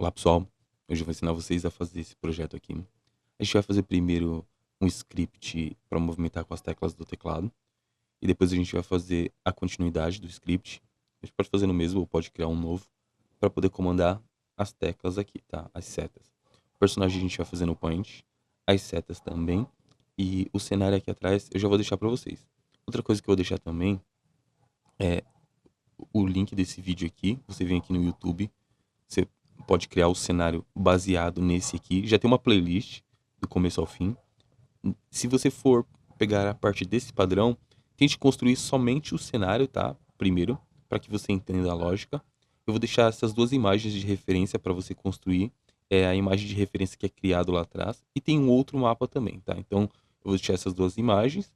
Olá pessoal, hoje eu vou ensinar vocês a fazer esse projeto aqui. A gente vai fazer primeiro um script para movimentar com as teclas do teclado e depois a gente vai fazer a continuidade do script. A gente pode fazer no mesmo ou pode criar um novo para poder comandar as teclas aqui, tá? As setas. O personagem a gente vai fazer no Paint, as setas também e o cenário aqui atrás eu já vou deixar para vocês. Outra coisa que eu vou deixar também é o link desse vídeo aqui. Você vem aqui no YouTube. Você pode criar o cenário baseado nesse aqui. Já tem uma playlist do começo ao fim. Se você for pegar a partir desse padrão, tente construir somente o cenário, tá? Primeiro, para que você entenda a lógica. Eu vou deixar essas duas imagens de referência para você construir. É a imagem de referência que é criado lá atrás. E tem um outro mapa também, tá? Então, eu vou deixar essas duas imagens.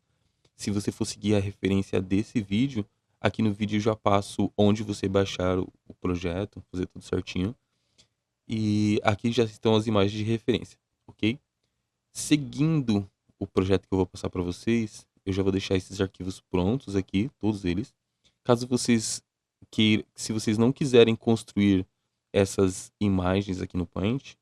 Se você for seguir a referência desse vídeo, aqui no vídeo eu já passo onde você baixar o projeto, fazer tudo certinho. E aqui já estão as imagens de referência, ok? Seguindo o projeto que eu vou passar para vocês, eu já vou deixar esses arquivos prontos aqui, todos eles. Caso vocês se vocês não quiserem construir essas imagens aqui no Paint,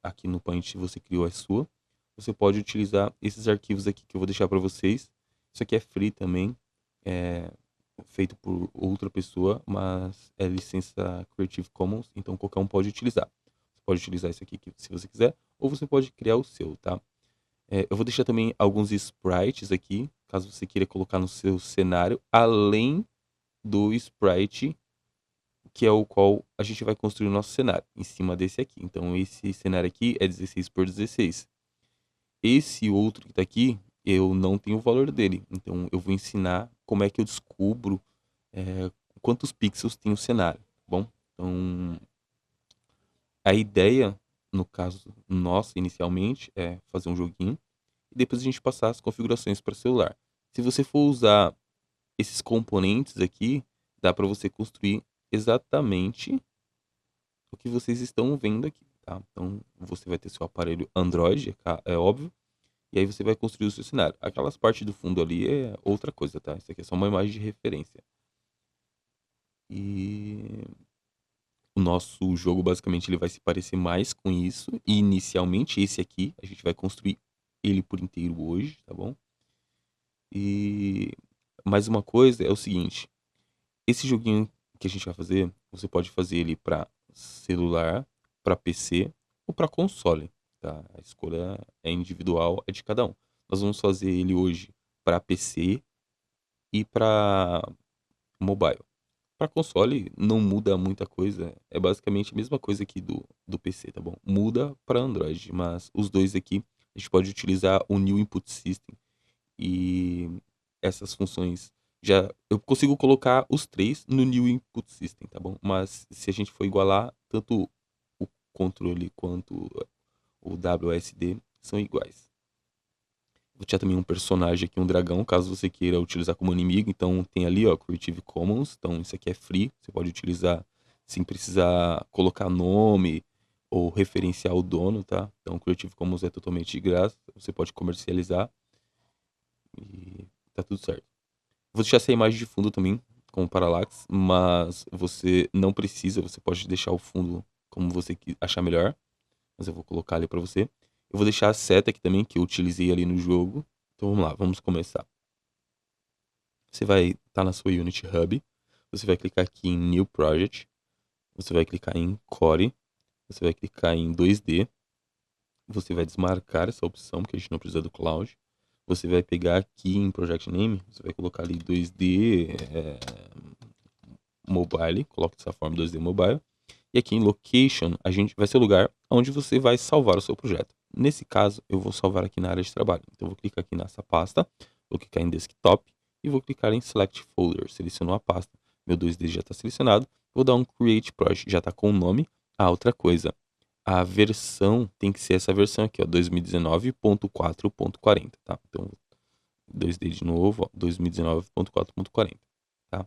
aqui no Paint você criou a sua, você pode utilizar esses arquivos aqui que eu vou deixar para vocês. Isso aqui é free também, é feito por outra pessoa, mas é licença Creative Commons, então qualquer um pode utilizar. Você pode utilizar isso aqui se você quiser, ou você pode criar o seu, tá? Eu vou deixar também alguns sprites aqui, caso você queira colocar no seu cenário, além do sprite que é o qual a gente vai construir o nosso cenário, em cima desse aqui. Então esse cenário aqui é 16 por 16. Esse outro que tá aqui, eu não tenho o valor dele. Então eu vou ensinar como é que eu descubro quantos pixels tem o cenário, tá bom? Então a ideia, no caso nossa inicialmente, é fazer um joguinho e depois a gente passar as configurações para celular. Se você for usar esses componentes aqui, dá para você construir exatamente o que vocês estão vendo aqui, tá? Então você vai ter seu aparelho Android, é óbvio, e aí você vai construir o seu cenário. Aquelas partes do fundo ali é outra coisa, tá? Isso aqui é só uma imagem de referência. E o nosso jogo basicamente ele vai se parecer mais com isso. E inicialmente esse aqui a gente vai construir ele por inteiro hoje, tá bom? E mais uma coisa é o seguinte, esse joguinho que a gente vai fazer, você pode fazer ele para celular, para PC ou para console, tá? A escolha é individual, é de cada um. Nós vamos fazer ele hoje para PC e para mobile. Para console não muda muita coisa, é basicamente a mesma coisa aqui do PC, tá bom? Muda para Android, mas os dois aqui a gente pode utilizar o New Input System e essas funções já eu consigo colocar os três no New Input System, tá bom? Mas se a gente for igualar, tanto o controle quanto o WSD são iguais. Vou tirar também um personagem aqui, um dragão, caso você queira utilizar como inimigo. Então tem ali, ó, Creative Commons. Então isso aqui é free. Você pode utilizar sem precisar colocar nome ou referenciar o dono, tá? Então Creative Commons é totalmente de graça. Você pode comercializar e tá tudo certo. Vou deixar essa imagem de fundo também, como parallax, mas você não precisa, você pode deixar o fundo como você achar melhor, mas eu vou colocar ali para você. Eu vou deixar a seta aqui também, que eu utilizei ali no jogo. Então vamos lá, vamos começar. Você vai estar na sua Unity Hub, você vai clicar aqui em New Project, você vai clicar em Core, você vai clicar em 2D, você vai desmarcar essa opção, porque a gente não precisa do Cloud. Você vai pegar aqui em Project Name, você vai colocar ali 2D Mobile, coloque dessa forma 2D Mobile. E aqui em Location, a gente vai ser o lugar onde você vai salvar o seu projeto. Nesse caso, eu vou salvar aqui na área de trabalho. Então, eu vou clicar aqui nessa pasta, vou clicar em Desktop e vou clicar em Select Folder. Selecionou a pasta, meu 2D já está selecionado. Vou dar um Create Project, já está com o nome. Outra coisa, a versão tem que ser essa versão aqui, ó, 2019.4.40, tá? Então, 2D de novo, ó, 2019.4.40, tá?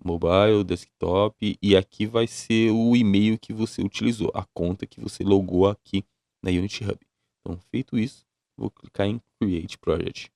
Mobile, desktop, e aqui vai ser o e-mail que você utilizou, a conta que você logou aqui na Unity Hub. Então, feito isso, vou clicar em Create Project.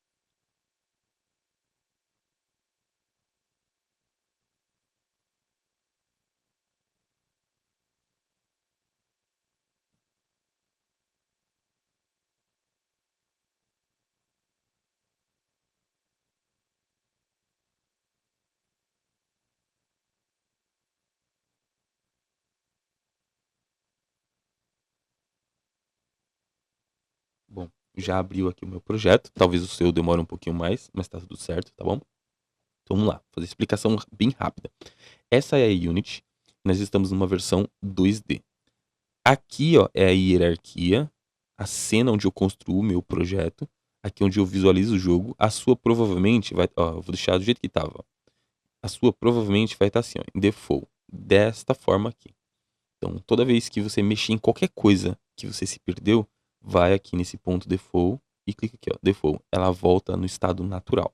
já abriu aqui o meu projeto. Talvez o seu demore um pouquinho mais, mas tá tudo certo, tá bom? Então vamos lá, fazer explicação bem rápida. Essa é a Unity, nós estamos numa versão 2D. Aqui, ó, é a hierarquia, a cena onde eu construo o meu projeto, aqui onde eu visualizo o jogo. A sua provavelmente vai, ó, eu vou deixar do jeito que tava, ó. A sua provavelmente vai estar assim, ó, em default, desta forma aqui. Então, toda vez que você mexer em qualquer coisa que você se perdeu, vai aqui nesse ponto default e clica aqui, ó, default. Ela volta no estado natural.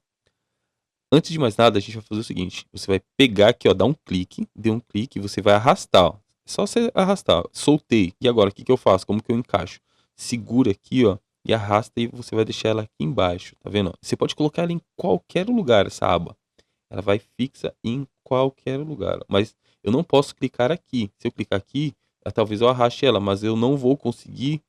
Antes de mais nada, a gente vai fazer o seguinte. Você vai pegar aqui, ó, dar um clique, dê um clique e você vai arrastar, ó. É só você arrastar. Soltei. E agora, o que que eu faço? Como que eu encaixo? Segura aqui, ó, e arrasta e você vai deixar ela aqui embaixo, tá vendo? Você pode colocar ela em qualquer lugar, essa aba. Ela vai fixa em qualquer lugar. Mas eu não posso clicar aqui. Se eu clicar aqui, talvez eu arraste ela, mas eu não vou conseguir.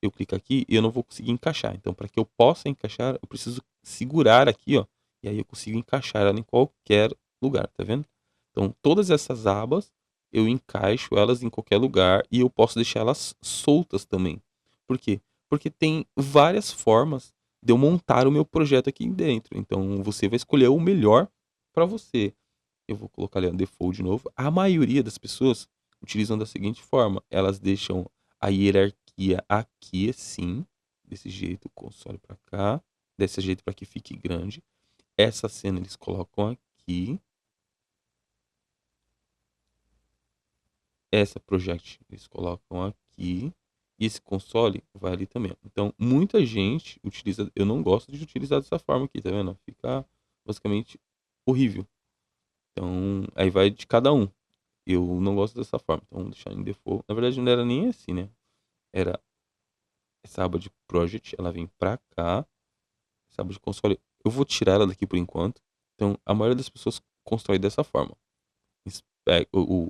Eu clico aqui e eu não vou conseguir encaixar. Então, para que eu possa encaixar, eu preciso segurar aqui, ó. E aí eu consigo encaixar ela em qualquer lugar, tá vendo? Então, todas essas abas, eu encaixo elas em qualquer lugar e eu posso deixar elas soltas também. Por quê? Porque tem várias formas de eu montar o meu projeto aqui dentro. Então, você vai escolher o melhor para você. Eu vou colocar ali o default de novo. A maioria das pessoas utilizam da seguinte forma: elas deixam a hierarquia aqui assim, desse jeito, o console para cá, desse jeito para que fique grande. Essa cena eles colocam aqui. Essa project eles colocam aqui. E esse console vai ali também. Então, muita gente utiliza. Eu não gosto de utilizar dessa forma aqui, tá vendo? Fica basicamente horrível. Então, aí vai de cada um. Eu não gosto dessa forma. Então, vamos deixar em default. Na verdade, não era nem assim, né? Era essa aba de project. Ela vem pra cá. Essa aba de console. Eu vou tirar ela daqui por enquanto. Então, a maioria das pessoas constrói dessa forma.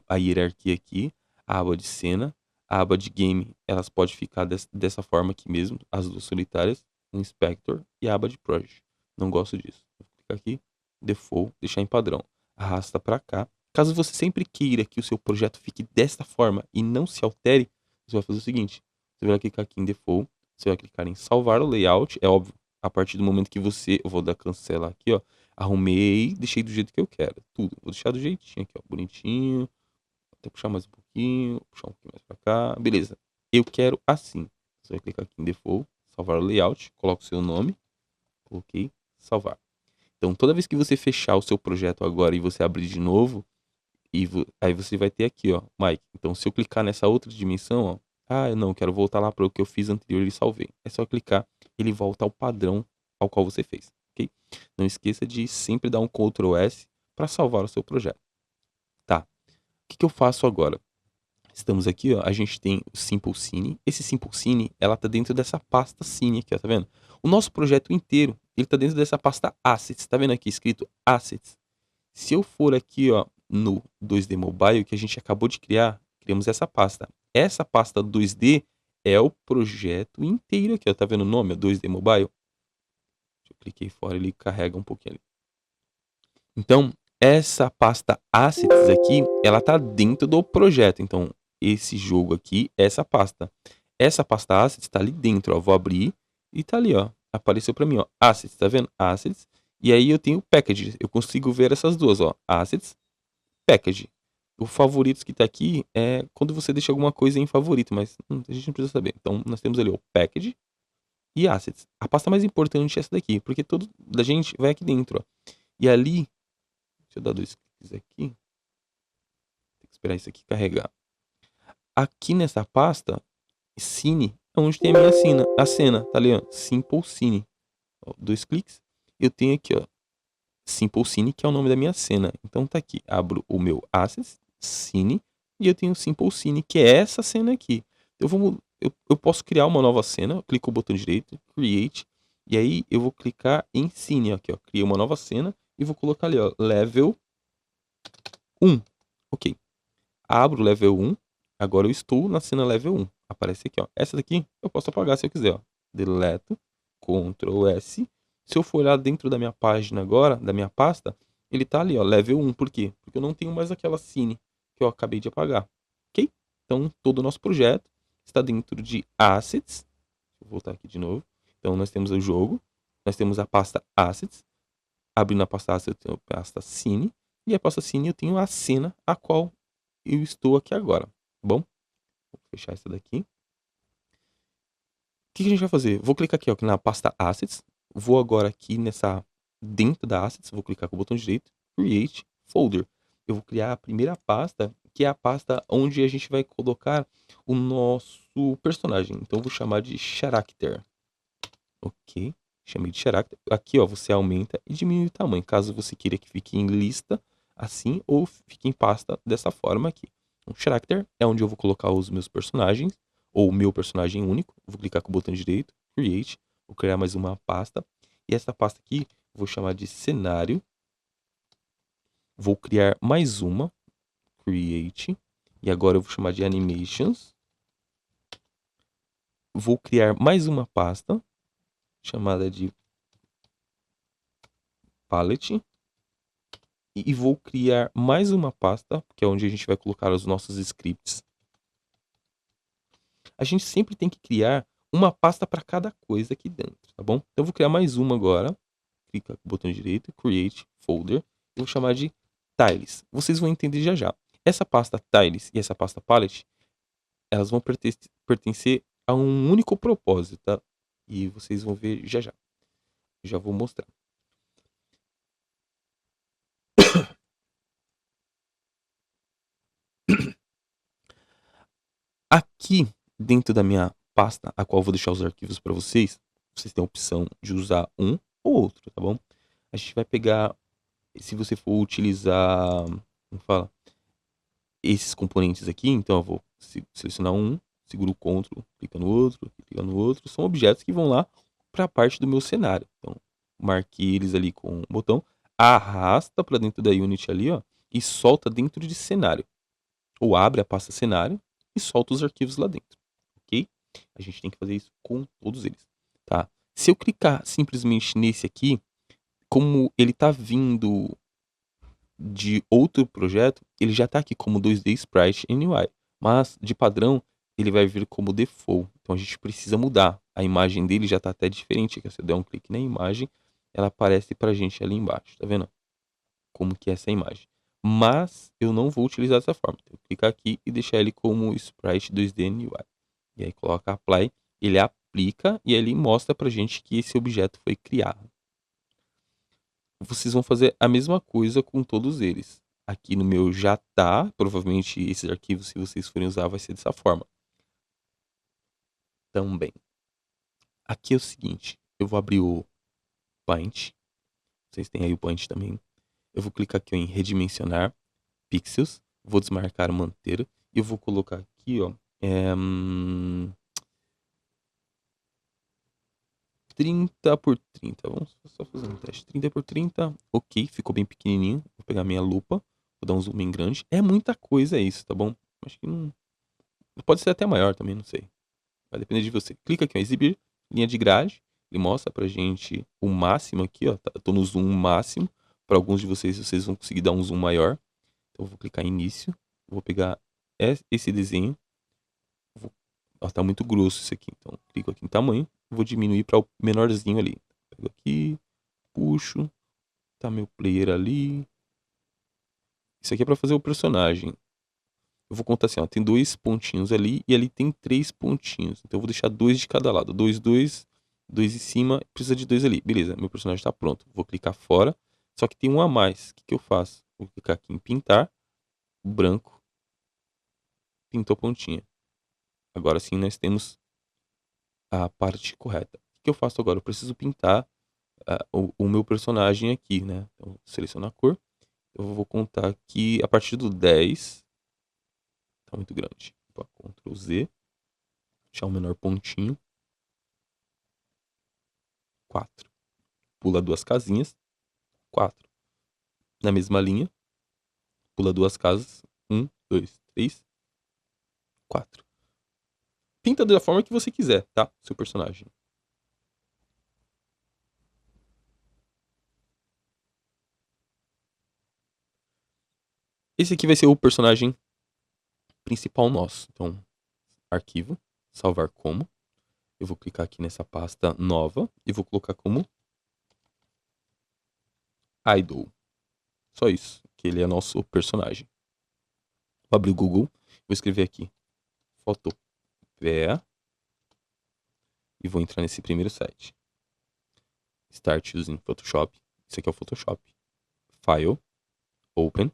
A hierarquia aqui. A aba de cena. A aba de game. Elas podem ficar dessa forma aqui mesmo. As duas solitárias. Um inspector. E a aba de project. Não gosto disso. Vou clicar aqui. Default. Deixar em padrão. Arrasta pra cá. Caso você sempre queira que o seu projeto fique desta forma e não se altere, você vai fazer o seguinte. Você vai clicar aqui em Default, você vai clicar em Salvar o Layout. É óbvio, a partir do momento que você... Eu vou dar cancela aqui, ó. Arrumei, deixei do jeito que eu quero. Tudo. Vou deixar do jeitinho aqui, ó. Bonitinho. Até puxar mais um pouquinho. Puxar um pouquinho mais pra cá. Beleza. Eu quero assim. Você vai clicar aqui em Default, Salvar o Layout. Coloca o seu nome. Coloquei. Salvar. Então, toda vez que você fechar o seu projeto agora e você abrir de novo, aí você vai ter aqui, ó, Mike. Então, se eu clicar nessa outra dimensão, ó, eu não, quero voltar lá para o que eu fiz anterior e salvei. É só clicar, ele volta ao padrão ao qual você fez, ok? Não esqueça de sempre dar um Ctrl S para salvar o seu projeto. Tá, o que que eu faço agora? Estamos aqui, ó, a gente tem o Simple Cine. Esse Simple Cine, ela tá dentro dessa pasta Cine aqui, ó, tá vendo? O nosso projeto inteiro, ele tá dentro dessa pasta Assets, tá vendo aqui escrito Assets? Se eu for aqui, ó, no 2D Mobile que a gente acabou de criar, criamos essa pasta. Essa pasta 2D é o projeto inteiro aqui, ó, tá vendo o nome, ó, 2D Mobile? Eu cliquei fora, ele carrega um pouquinho ali. Então, essa pasta Assets aqui, ela tá dentro do projeto. Então, esse jogo aqui, essa pasta. Essa pasta Assets tá ali dentro, ó. Vou abrir e tá ali, ó. Apareceu pra mim, ó. Assets, tá vendo? Assets. E aí eu tenho Package. Eu consigo ver essas duas, ó. Assets, Package. O favoritos que tá aqui é quando você deixa alguma coisa em favorito, mas a gente não precisa saber. Então, nós temos ali o Package e Assets. A pasta mais importante é essa daqui, porque todo da gente vai aqui dentro, ó. E ali, deixa eu dar 2 cliques aqui. Tem que esperar isso aqui carregar. Aqui nessa pasta, Cine, é onde tem a minha cena. A cena, tá ali, ó. Simple Cine. Ó, 2 cliques. Eu tenho aqui, ó. Simple Cine, que é o nome da minha cena. Então tá aqui. Abro o meu Assets, Cine. E eu tenho o Simple Cine, que é essa cena aqui. Eu posso criar uma nova cena. Eu clico o botão direito, Create. E aí eu vou clicar em Cine, aqui, ó. Criei uma nova cena. E vou colocar ali, ó. Level 1. Ok. Abro o level 1. Agora eu estou na cena level 1. Aparece aqui, ó. Essa daqui eu posso apagar se eu quiser, ó. Deleto. Ctrl S. Se eu for olhar dentro da minha página agora, da minha pasta, ele tá ali, ó, level 1. Por quê? Porque eu não tenho mais aquela cine que eu acabei de apagar. Ok? Então, todo o nosso projeto está dentro de Assets. Vou voltar aqui de novo. Então, nós temos o jogo, nós temos a pasta Assets. Abrindo a pasta Assets, eu tenho a pasta Scene. E a pasta Scene eu tenho a cena a qual eu estou aqui agora, tá bom? Vou fechar essa daqui. O que a gente vai fazer? Vou clicar aqui, ó, na pasta Assets. Vou agora aqui dentro da Assets, vou clicar com o botão direito, Create Folder. Eu vou criar a primeira pasta, que é a pasta onde a gente vai colocar o nosso personagem. Então eu vou chamar de Character. Ok, chamei de Character. Aqui, ó, você aumenta e diminui o tamanho, caso você queira que fique em lista assim ou fique em pasta dessa forma aqui. O Character é onde eu vou colocar os meus personagens, ou o meu personagem único. Vou clicar com o botão direito, Create, vou criar mais uma pasta. E essa pasta aqui, vou chamar de Cenário. Vou criar mais uma, Create. E agora eu vou chamar de Animations. Vou criar mais uma pasta, chamada de Palette. E vou criar mais uma pasta, que é onde a gente vai colocar os nossos scripts. A gente sempre tem que criar uma pasta para cada coisa aqui dentro, tá bom? Então eu vou criar mais uma agora. Clica com o botão direito, Create Folder. Eu vou chamar de Tiles. Vocês vão entender já já. Essa pasta Tiles e essa pasta Palette, elas vão pertencer a um único propósito, tá? E vocês vão ver já já. Eu já vou mostrar. Aqui dentro da minha pasta, a qual eu vou deixar os arquivos para vocês, vocês têm a opção de usar um ou outro, tá bom? A gente vai pegar, se você for utilizar, como fala, esses componentes aqui, então eu vou selecionar um, seguro o Ctrl, clica no outro, são objetos que vão lá para a parte do meu cenário. Então, marquei eles ali com o botão, arrasta para dentro da Unity ali, ó, e solta dentro de cenário. Ou abre a pasta cenário e solta os arquivos lá dentro, ok? A gente tem que fazer isso com todos eles, tá? Se eu clicar simplesmente nesse aqui, como ele tá vindo de outro projeto, ele já tá aqui como 2D Sprite NY, mas de padrão ele vai vir como default. Então a gente precisa mudar. A imagem dele já tá até diferente, que se eu der um clique na imagem, ela aparece pra gente ali embaixo, tá vendo? Como que é essa imagem. Mas eu não vou utilizar dessa forma. Eu clicar aqui e deixar ele como Sprite 2D NY. E aí coloca Apply, ele aplica e ele mostra pra gente que esse objeto foi criado. Vocês vão fazer a mesma coisa com todos eles. Aqui no meu já tá, provavelmente esses arquivos, se vocês forem usar, vai ser dessa forma. Também. Aqui é o seguinte, eu vou abrir o Paint. Vocês têm aí o Paint também. Eu vou clicar aqui em redimensionar pixels, vou desmarcar o manter e eu vou colocar aqui, ó, 30 por 30. Vamos só fazer um teste. 30 por 30, ok, ficou bem pequenininho. Vou pegar minha lupa, vou dar um zoom bem grande. É muita coisa isso, tá bom? Acho que não... Pode ser até maior também, não sei. Vai depender de você. Clica aqui em exibir, linha de grade. Ele mostra pra gente o máximo aqui, ó. Eu tô no zoom máximo. Para alguns de vocês, vocês vão conseguir dar um zoom maior. Então eu vou clicar em início. Vou pegar esse desenho. Ó, tá muito grosso isso aqui. Então clico aqui em tamanho. Vou diminuir para o menorzinho ali. Pego aqui, puxo. Tá meu player ali. Isso aqui é para fazer o personagem. Eu vou contar assim, ó. Tem 2 pontinhos ali e ali tem 3 pontinhos. Então eu vou deixar 2 de cada lado. 2, 2, 2 em cima. Precisa de 2 ali. Beleza, meu personagem está pronto. Vou clicar fora. Só que tem um a mais. O que eu faço? Vou clicar aqui em pintar. Branco. Pintou pontinha. Agora sim nós temos a parte correta. O que eu faço agora? Eu preciso pintar o meu personagem aqui, né? Então, seleciono a cor. Eu vou contar aqui a partir do 10. Tá muito grande. Opa, Ctrl Z. Deixar o menor pontinho. 4. Pula 2 casinhas. 4. Na mesma linha. Pula 2 casas. 1, 2, 3, 4. Pinta da forma que você quiser, tá? Seu personagem. Esse aqui vai ser o personagem principal nosso. Então, arquivo, salvar como. Eu vou clicar aqui nessa pasta nova e vou colocar como idol. Só isso, que ele é nosso personagem. Vou abrir o Google, vou escrever aqui Photopea e vou entrar nesse primeiro site. Start using Photoshop. Isso aqui é o Photoshop. File, Open,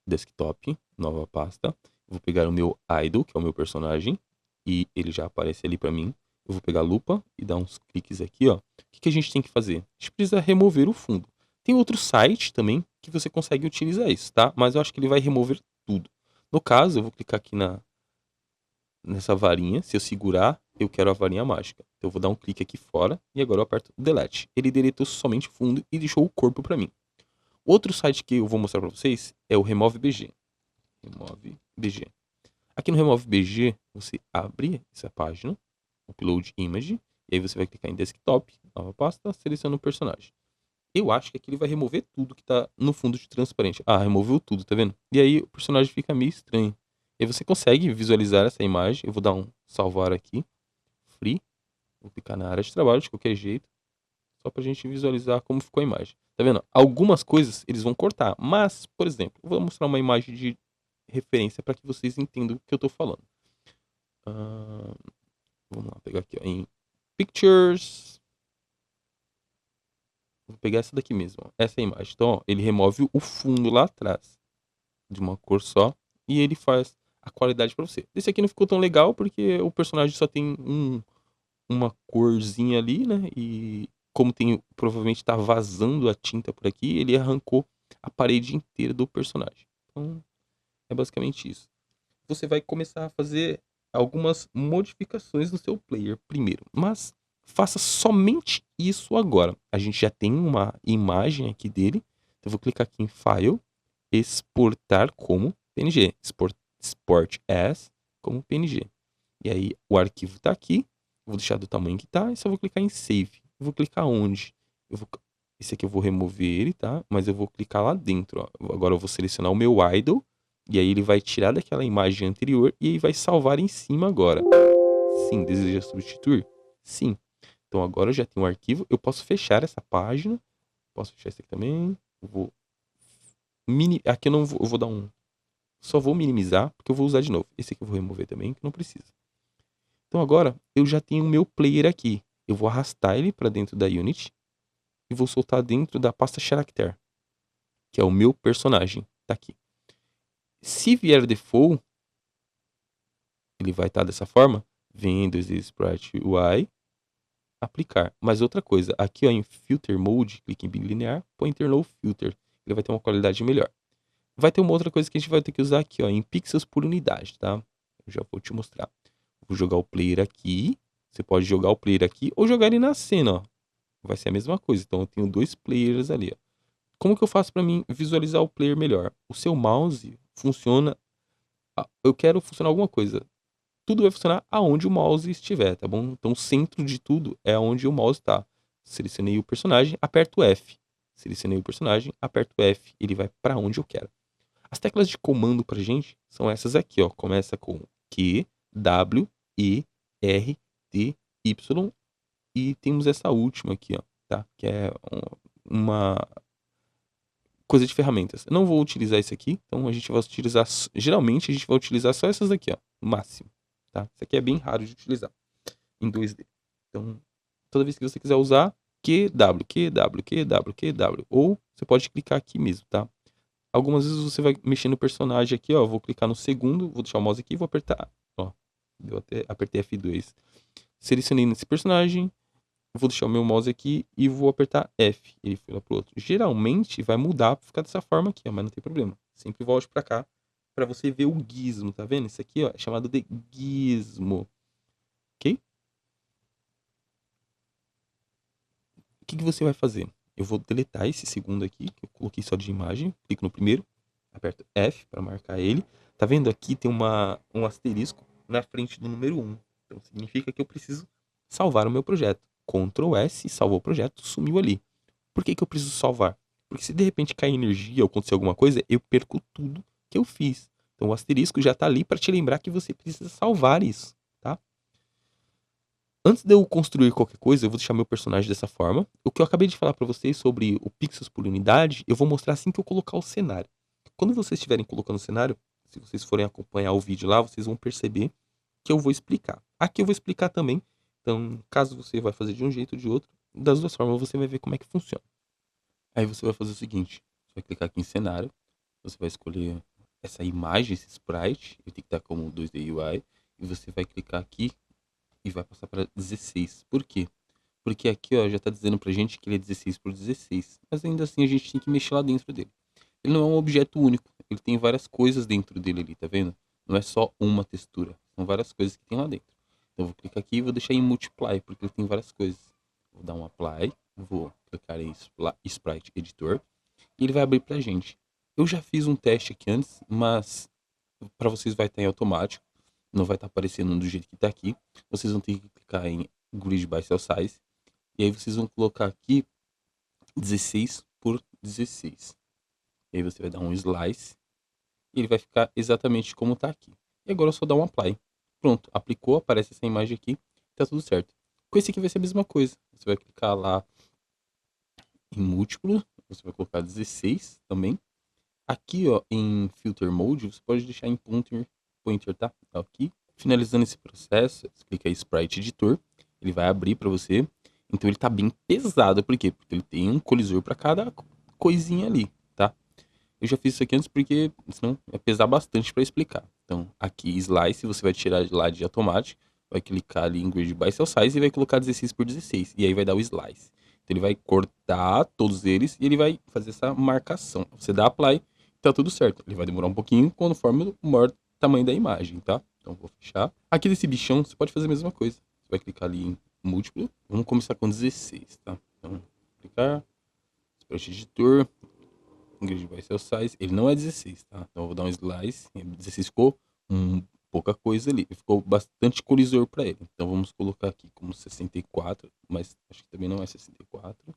Desktop, nova pasta. Vou pegar o meu idol, que é o meu personagem, e ele já aparece ali pra mim. Eu vou pegar a lupa e dar uns cliques aqui, ó. O que a gente tem que fazer? A gente precisa remover o fundo. Tem outro site também que você consegue utilizar isso, tá? Mas eu acho que ele vai remover tudo. No caso, eu vou clicar aqui nessa varinha. Se eu segurar, eu quero a varinha mágica. Então eu vou dar um clique aqui fora e agora eu aperto Delete. Ele deletou somente o fundo e deixou o corpo pra mim. Outro site que eu vou mostrar pra vocês é o RemoveBG. RemoveBG. Aqui no RemoveBG, você abre essa página, Upload Image, e aí você vai clicar em Desktop, nova pasta, seleciona o personagem. Eu acho que aqui ele vai remover tudo que tá no fundo de transparente. Ah, removeu tudo, tá vendo? E aí o personagem fica meio estranho. E aí você consegue visualizar essa imagem. Eu vou dar um salvar aqui. Free. Vou clicar na área de trabalho de qualquer jeito. Só pra gente visualizar como ficou a imagem. Tá vendo? Algumas coisas eles vão cortar. Mas, por exemplo, eu vou mostrar uma imagem de referência para que vocês entendam o que eu tô falando. Vamos lá, pegar aqui ó, em Pictures. Vou pegar essa daqui mesmo, ó, essa imagem. Então, ó, ele remove o fundo lá atrás, de uma cor só, e ele faz a qualidade pra você. Esse aqui não ficou tão legal, porque o personagem só tem uma corzinha ali, né? E como tem, provavelmente tá vazando a tinta por aqui, ele arrancou a parede inteira do personagem. Então, é basicamente isso. Você vai começar a fazer algumas modificações no seu player primeiro, mas faça somente isso agora. A gente já tem uma imagem aqui dele, então eu vou clicar aqui em File, exportar como PNG, export as como PNG. E aí o arquivo está aqui, vou deixar do tamanho que está, e só vou clicar em Save. Eu vou clicar onde? Esse aqui eu vou remover ele, tá? Mas eu vou clicar lá dentro, ó. Agora eu vou selecionar o meu idol, e aí ele vai tirar daquela imagem anterior e aí vai salvar em cima agora. Sim, deseja substituir? Sim. Então agora eu já tenho um arquivo, eu posso fechar essa página, posso fechar esse aqui também, eu vou aqui eu não vou, eu vou dar um, só vou minimizar, porque eu vou usar de novo. Esse aqui eu vou remover também, que não precisa. Então agora eu já tenho o meu player aqui, eu vou arrastar ele para dentro da Unity e vou soltar dentro da pasta Character, que é o meu personagem, tá aqui. Se vier default, ele vai estar dessa forma, Windows Sprite UI, aplicar. Mas outra coisa, aqui ó, em Filter Mode, clique em bilinear, põe Internal Filter, ele vai ter uma qualidade melhor. Vai ter uma outra coisa que a gente vai ter que usar aqui ó, em pixels por unidade, tá? Eu já vou te mostrar. Vou jogar o player aqui, você pode jogar o player aqui ou jogar ele na cena, ó. Vai ser a mesma coisa, então eu tenho dois players ali, ó. Como que eu faço para mim visualizar o player melhor? O seu mouse funciona, eu quero funcionar alguma coisa. Tudo vai funcionar aonde o mouse estiver, tá bom? Então o centro de tudo é onde o mouse está. Selecionei o personagem, aperto F. Selecionei o personagem, aperto F, ele vai para onde eu quero. As teclas de comando pra gente são essas aqui, ó. Começa com Q, W, E, R, T, Y e temos essa última aqui, ó, tá? Que é uma coisa de ferramentas. Eu não vou utilizar isso aqui, então a gente vai utilizar, geralmente a gente vai utilizar só essas aqui, ó, no máximo, tá? Isso aqui é bem raro de utilizar em 2D. Então, toda vez que você quiser usar, QW, QW, QW, QW, ou você pode clicar aqui mesmo, tá? Algumas vezes você vai mexer no personagem aqui, ó, vou clicar no segundo, vou deixar o mouse aqui e vou apertar, ó, apertei F2. Selecionei nesse personagem, vou deixar o meu mouse aqui e vou apertar F. Ele foi lá pro outro. Geralmente vai mudar pra ficar dessa forma aqui, ó, mas não tem problema. Sempre volte pra cá pra você ver o gizmo, tá vendo? Isso aqui ó, é chamado de gizmo. Ok? O que você vai fazer? Eu vou deletar esse segundo aqui, que eu coloquei só de imagem. Clico no primeiro, aperto F para marcar ele. Tá vendo aqui tem um asterisco na frente do número 1. Então significa que eu preciso salvar o meu projeto. Ctrl S, salvou o projeto, sumiu ali. Por que eu preciso salvar? Porque se de repente cair energia ou acontecer alguma coisa, eu perco tudo que eu fiz. Então o asterisco já está ali para te lembrar que você precisa salvar isso, tá? Antes de eu construir qualquer coisa, eu vou deixar meu personagem dessa forma. O que eu acabei de falar pra vocês sobre o pixels por unidade, eu vou mostrar assim que eu colocar o cenário. Quando vocês estiverem colocando o cenário, se vocês forem acompanhar o vídeo lá, vocês vão perceber que eu vou explicar. Aqui eu vou explicar também. Então, caso você vai fazer de um jeito ou de outro, das duas formas você vai ver como é que funciona. Aí você vai fazer o seguinte, você vai clicar aqui em cenário, você vai escolher essa imagem, esse sprite, ele tem que estar como 2D UI, e você vai clicar aqui e vai passar para 16. Por quê? Porque aqui ó, já está dizendo pra gente que ele é 16 por 16, mas ainda assim a gente tem que mexer lá dentro dele. Ele não é um objeto único, ele tem várias coisas dentro dele ali, tá vendo? Não é só uma textura, são várias coisas que tem lá dentro. Então eu vou clicar aqui e vou deixar em multiply, porque ele tem várias coisas. Vou dar um apply, vou clicar em sprite editor e ele vai abrir pra gente. Eu já fiz um teste aqui antes, mas para vocês vai estar em automático, não vai estar aparecendo do jeito que está aqui. Vocês vão ter que clicar em grid by cell size e aí vocês vão colocar aqui 16 por 16. E aí você vai dar um slice e ele vai ficar exatamente como está aqui. E agora é só dar um apply. Pronto, aplicou, aparece essa imagem aqui, tá tudo certo. Com esse aqui vai ser a mesma coisa. Você vai clicar lá em múltiplo, você vai colocar 16 também. Aqui, ó, em Filter Mode, você pode deixar em pointer, tá? Aqui. Finalizando esse processo, você clica em Sprite Editor, ele vai abrir para você. Então ele tá bem pesado, por quê? Porque ele tem um colisor para cada coisinha ali, tá? Eu já fiz isso aqui antes porque senão é pesar bastante para explicar. Então, aqui Slice, você vai tirar lá de automático, vai clicar ali em Grid by Cell Size e vai colocar 16 por 16. E aí vai dar o Slice. Então ele vai cortar todos eles e ele vai fazer essa marcação. Você dá Apply, tá tudo certo. Ele vai demorar um pouquinho conforme o maior tamanho da imagem, tá? Então vou fechar. Aqui desse bichão, você pode fazer a mesma coisa. Você vai clicar ali em múltiplo. Vamos começar com 16, tá? Então, clicar, Sprite Editor, Grid by Cell Size, ele não é 16, tá? Então eu vou dar um slice, 16 ficou pouca coisa ali, ficou bastante colisor para ele. Então vamos colocar aqui como 64, mas acho que também não é 64.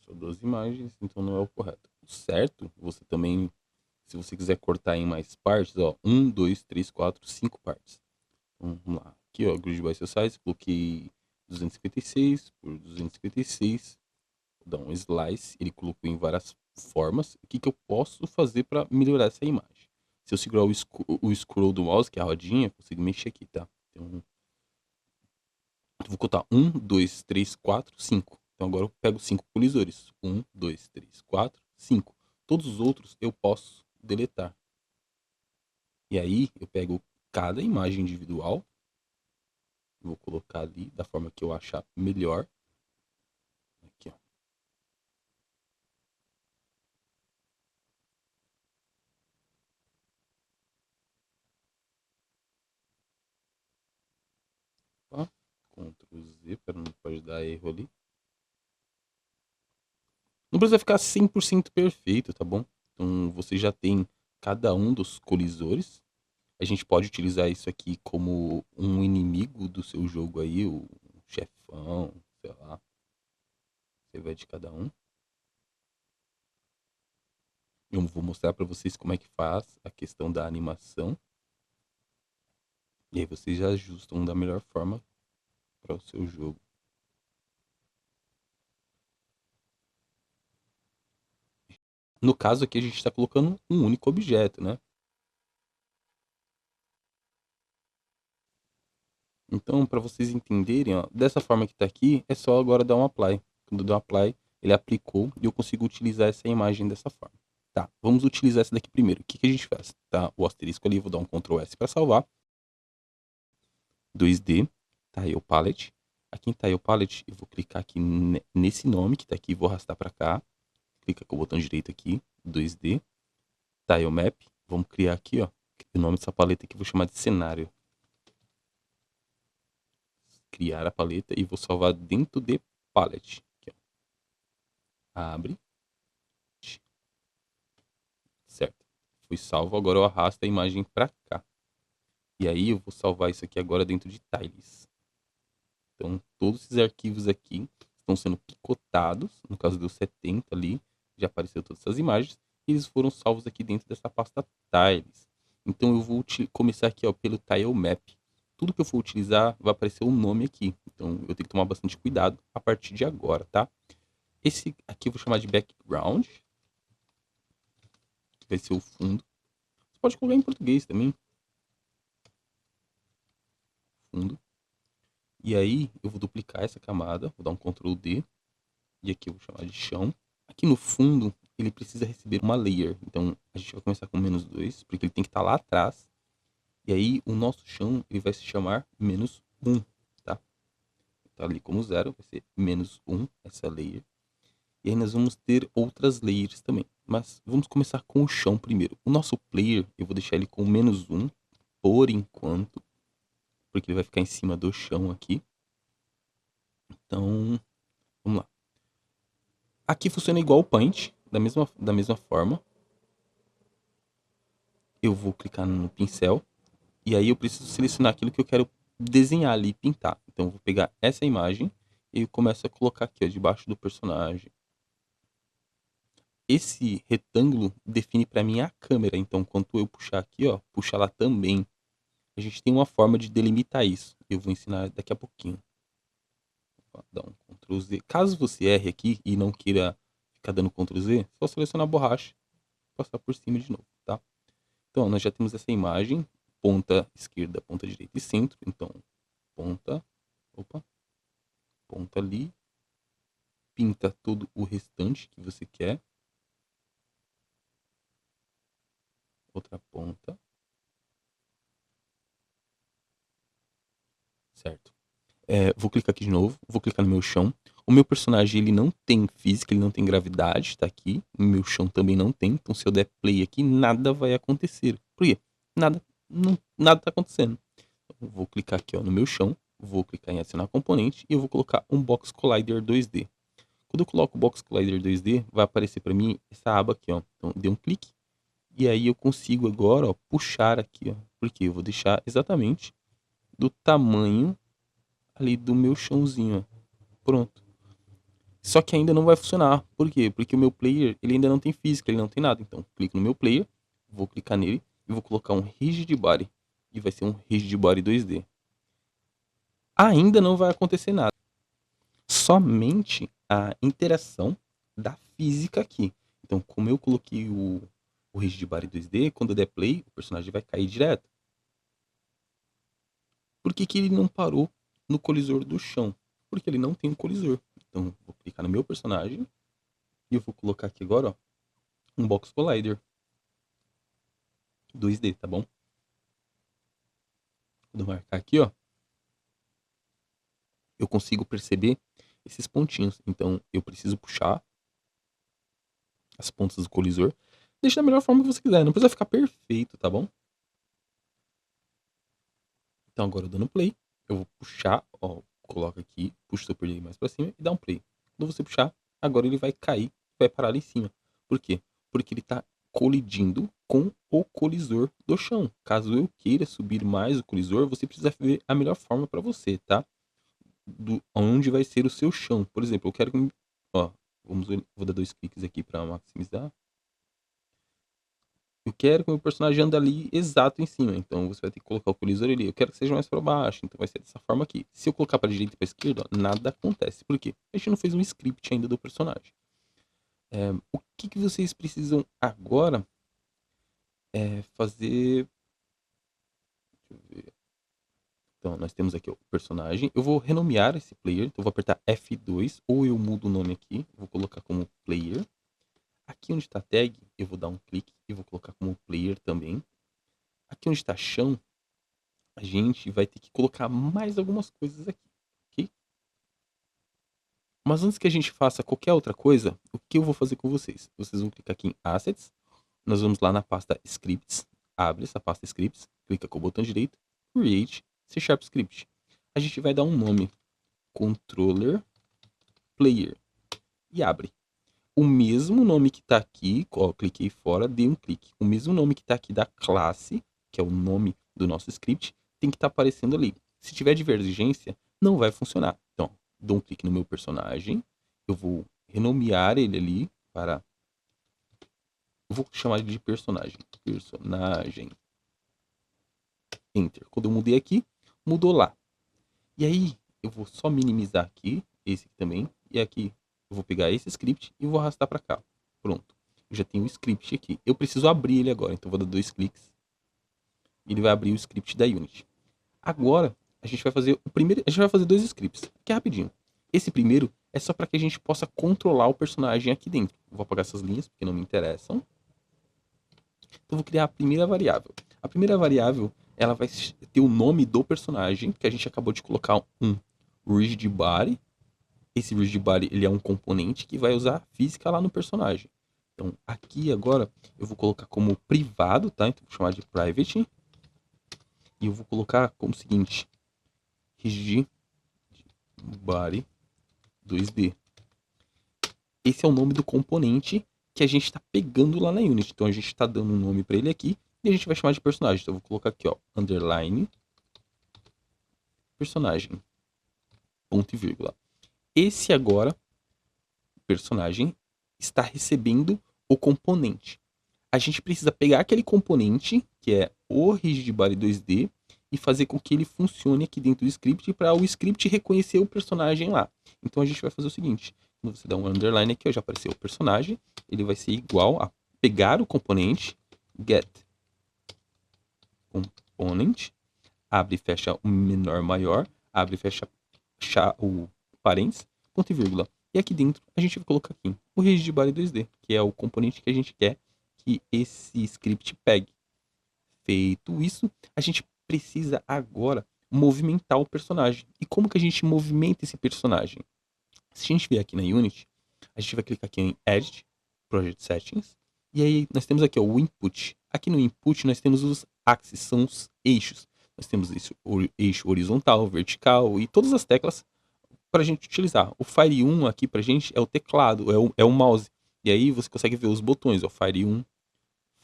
Só duas imagens, então não é o correto. O certo, você também, se você quiser cortar em mais partes, ó, 1, 2, 3, 4, 5 partes. Então, vamos lá. Aqui, ó, Grid by Cell Size, coloquei 256 por 256. Vou dar um slice, ele colocou em várias formas. O que, que eu posso fazer para melhorar essa imagem? Se eu segurar o scroll do mouse, que é a rodinha, eu consigo mexer aqui, tá? Então, eu vou contar 1, 2, 3, 4, 5. Então agora eu pego 5 colisores. 1, 2, 3, 4, 5. Todos os outros eu posso deletar. E aí eu pego cada imagem individual, vou colocar ali da forma que eu achar melhor. Aqui, ó. Tá? Ctrl Z, para não pode dar erro ali. Não precisa ficar 100% perfeito, tá bom? Então você já tem cada um dos colisores. A gente pode utilizar isso aqui como um inimigo do seu jogo aí, o chefão, sei lá. Você vai de cada um. Eu vou mostrar para vocês como é que faz a questão da animação. E aí vocês já ajustam da melhor forma para o seu jogo. No caso aqui a gente está colocando um único objeto, né? Então, para vocês entenderem, ó, dessa forma que está aqui, é só agora dar um apply. Quando eu dou um apply, ele aplicou e eu consigo utilizar essa imagem dessa forma. Tá, vamos utilizar essa daqui primeiro. O que, que a gente faz? Tá, o asterisco ali, vou dar um Ctrl S para salvar. 2D, Tile Palette. Aqui em Tile Palette, eu vou clicar aqui nesse nome que está aqui, vou arrastar para cá. Clica com o botão direito aqui, 2D, Tile Map. Vamos criar aqui, ó, o nome dessa paleta aqui, vou chamar de cenário. Criar a paleta e vou salvar dentro de palette. Aqui, ó. Abre. Certo. Foi salvo, agora eu arrasto a imagem para cá. E aí eu vou salvar isso aqui agora dentro de tiles. Então todos esses arquivos aqui estão sendo picotados. No caso deu 70 ali, já apareceu todas essas imagens. eles foram salvos aqui dentro dessa pasta Tiles. Então eu vou começar aqui, ó, pelo Tile Map. Tudo que eu for utilizar vai aparecer o nome aqui. Então eu tenho que tomar bastante cuidado a partir de agora, tá? Esse aqui eu vou chamar de background, que vai ser o fundo. Você pode colocar em português também. Fundo. E aí eu vou duplicar essa camada, vou dar um Ctrl D. E aqui eu vou chamar de chão. Aqui no fundo, ele precisa receber uma layer. Então a gente vai começar com -2, porque ele tem que estar lá atrás. E aí o nosso chão ele vai se chamar -1, tá? Tá ali como 0, vai ser -1, essa layer. E aí nós vamos ter outras layers também. Mas vamos começar com o chão primeiro. O nosso player, eu vou deixar ele com -1 por enquanto. Porque ele vai ficar em cima do chão aqui. Então, vamos lá. Aqui funciona igual o Paint, da mesma forma. Eu vou clicar no pincel. E aí eu preciso selecionar aquilo que eu quero desenhar ali, pintar. Então eu vou pegar essa imagem e eu começo a colocar aqui, ó, debaixo do personagem. Esse retângulo define para mim a câmera. Então quando eu puxar aqui, ó, puxa lá também. A gente tem uma forma de delimitar isso. Eu vou ensinar daqui a pouquinho. Ó, dá um Ctrl Z. Caso você erre aqui e não queira ficar dando Ctrl Z, só selecionar a borracha e passar por cima de novo, tá? Então nós já temos essa imagem. Ponta esquerda, ponta direita e centro. Então, ponta ali, pinta todo o restante que você quer. Outra ponta. Certo. Vou clicar aqui de novo, vou clicar no meu chão. O meu personagem ele não tem física, ele não tem gravidade, tá aqui. O meu chão também não tem, então se eu der play aqui, nada vai acontecer. Por quê? Nada tá acontecendo. Eu vou clicar aqui, ó, no meu chão, vou clicar em adicionar componente e eu vou colocar um Box Collider 2D. Quando eu coloco o Box Collider 2D, vai aparecer para mim essa aba aqui, ó. Então, dei um clique e aí eu consigo agora, ó, puxar aqui, ó, porque eu vou deixar exatamente do tamanho ali do meu chãozinho, ó. Pronto. Só que ainda não vai funcionar. Por quê? Porque o meu player, ele ainda não tem física, ele não tem nada. Então, clico no meu player, vou clicar nele e vou colocar um Rigid Body. E vai ser um Rigid Body 2D. Ainda não vai acontecer nada. Somente a interação da física aqui. Então, como eu coloquei o Rigid Body 2D, quando eu der play, o personagem vai cair direto. Por que que ele não parou no colisor do chão? Porque ele não tem um colisor. Então, vou clicar no meu personagem e eu vou colocar aqui agora, ó, um Box Collider 2D, tá bom? Quando eu marcar aqui, ó, eu consigo perceber esses pontinhos. Então, eu preciso puxar as pontas do colisor. Deixa da melhor forma que você quiser, não precisa ficar perfeito, tá bom? Então agora eu dando play, eu vou puxar, ó, coloca aqui, puxa o seu play mais pra cima e dá um play. Quando você puxar, agora ele vai cair, vai parar ali em cima. Por quê? Porque ele tá colidindo com o colisor do chão. Caso eu queira subir mais o colisor, você precisa ver a melhor forma para você, tá? Onde vai ser o seu chão. Por exemplo, eu quero que, ó, vou dar 2 cliques aqui para maximizar. Eu quero que o meu personagem ande ali exato em cima. Então você vai ter que colocar o colisor ali. Eu quero que seja mais para baixo. Então vai ser dessa forma aqui. Se eu colocar para direita e para esquerda, ó, nada acontece. Por quê? A gente não fez um script ainda do personagem. O que vocês precisam agora é fazer. Deixa eu ver. Então nós temos aqui ó, o personagem. Eu vou renomear esse player. Então eu vou apertar F2 ou eu mudo o nome aqui. Vou colocar como player. Aqui onde está tag, eu vou dar um clique e vou colocar como player também. Aqui onde está chão, a gente vai ter que colocar mais algumas coisas aqui, ok? Mas antes que a gente faça qualquer outra coisa, o que eu vou fazer com vocês? Vocês vão clicar aqui em Assets, nós vamos lá na pasta Scripts, abre essa pasta Scripts, clica com o botão direito, Create C# Script. A gente vai dar um nome, Controller Player, e abre. O mesmo nome que está aqui, ó, cliquei fora, dei um clique. O mesmo nome que está aqui da classe, que é o nome do nosso script, tem que estar aparecendo ali. Se tiver divergência, não vai funcionar. Então, dou um clique no meu personagem, eu vou renomear ele ali para... Eu vou chamar ele de personagem. Personagem. Enter. Quando eu mudei aqui, mudou lá. E aí, eu vou só minimizar aqui, esse aqui também. E aqui, eu vou pegar esse script e vou arrastar para cá. Pronto. Eu já tenho o script aqui. Eu preciso abrir ele agora, então eu vou dar 2 cliques. E ele vai abrir o script da Unity. Agora, a gente vai fazer o primeiro. A gente vai fazer 2 scripts, que é rapidinho. Esse primeiro é só para que a gente possa controlar o personagem aqui dentro. Vou apagar essas linhas porque não me interessam. Então vou criar a primeira variável. A primeira variável, ela vai ter o nome do personagem, que a gente acabou de colocar um rigid body. Esse rigid body, ele é um componente que vai usar física lá no personagem. Então aqui agora eu vou colocar como privado, tá? Então vou chamar de private. E eu vou colocar como seguinte: rigid body 2D. Esse é o nome do componente que a gente está pegando lá na Unity. Então a gente está dando um nome para ele aqui e a gente vai chamar de personagem. Então eu vou colocar aqui, ó, underline personagem, ponto e vírgula. Esse agora, personagem, está recebendo o componente. A gente precisa pegar aquele componente, que é o rigid body 2D, e fazer com que ele funcione aqui dentro do script para o script reconhecer o personagem lá. Então a gente vai fazer o seguinte: quando você dá um underline aqui, ó, já apareceu o personagem, ele vai ser igual a pegar o componente, get component, abre e fecha o menor maior, abre e fecha o parênteses, ponto e vírgula. E aqui dentro a gente vai colocar aqui o rigid body 2D, que é o componente que a gente quer que esse script pegue. Feito isso, a gente precisa agora movimentar o personagem. E como que a gente movimenta esse personagem? Se a gente vier aqui na Unity, a gente vai clicar aqui em Edit, Project Settings, e aí nós temos aqui ó, o Input. Aqui no Input nós temos os axes, são os eixos. Nós temos isso, o eixo horizontal, vertical e todas as teclas para a gente utilizar. O Fire 1 aqui para a gente é o teclado, é o mouse. E aí você consegue ver os botões, ó, Fire 1,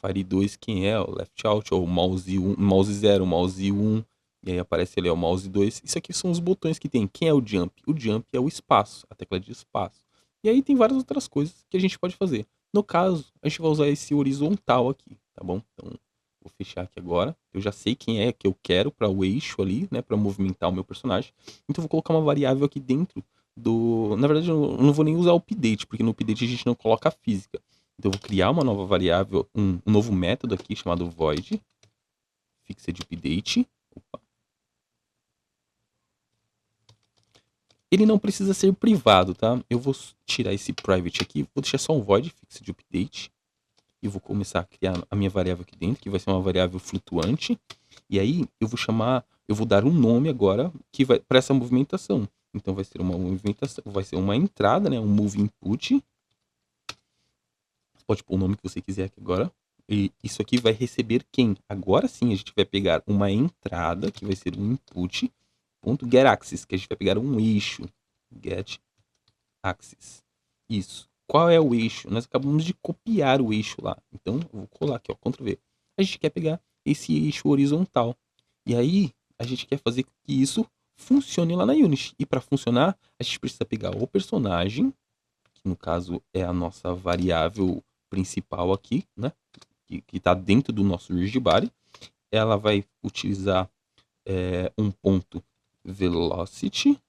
Fire 2, quem é? O Left Out, ou o mouse 1, mouse 0, mouse 1, e aí aparece ali o mouse 2. Isso aqui são os botões que tem. Quem é o Jump? O Jump é o espaço, a tecla de espaço. E aí tem várias outras coisas que a gente pode fazer. No caso, a gente vai usar esse horizontal aqui, tá bom? Então, vou fechar aqui agora. Eu já sei quem é que eu quero para o eixo ali, né, para movimentar o meu personagem. Então, eu vou colocar uma variável aqui dentro do... Na verdade, eu não vou nem usar o update, porque no update a gente não coloca a física. Então eu vou criar uma nova variável, um novo método aqui chamado void fixed update. Opa. Ele não precisa ser privado, tá? Eu vou tirar esse private aqui, vou deixar só um void fixed update e vou começar a criar a minha variável aqui dentro, que vai ser uma variável flutuante. E aí eu vou dar um nome agora que vai para essa movimentação. Então vai ser uma movimentação, vai ser uma entrada, né, um move input. Você pode pôr o nome que você quiser aqui agora. E isso aqui vai receber quem? Agora sim a gente vai pegar uma entrada, que vai ser um input, ponto get axis, que a gente vai pegar um eixo. Get axis. Isso. Qual é o eixo? Nós acabamos de copiar o eixo lá. Então, eu vou colar aqui, ó, Ctrl V. A gente quer pegar esse eixo horizontal. E aí, a gente quer fazer que isso funcione lá na Unity. E para funcionar, a gente precisa pegar o personagem, que no caso é a nossa variável principal aqui, né? Que está dentro do nosso rigid body. Ela vai utilizar um ponto velocity.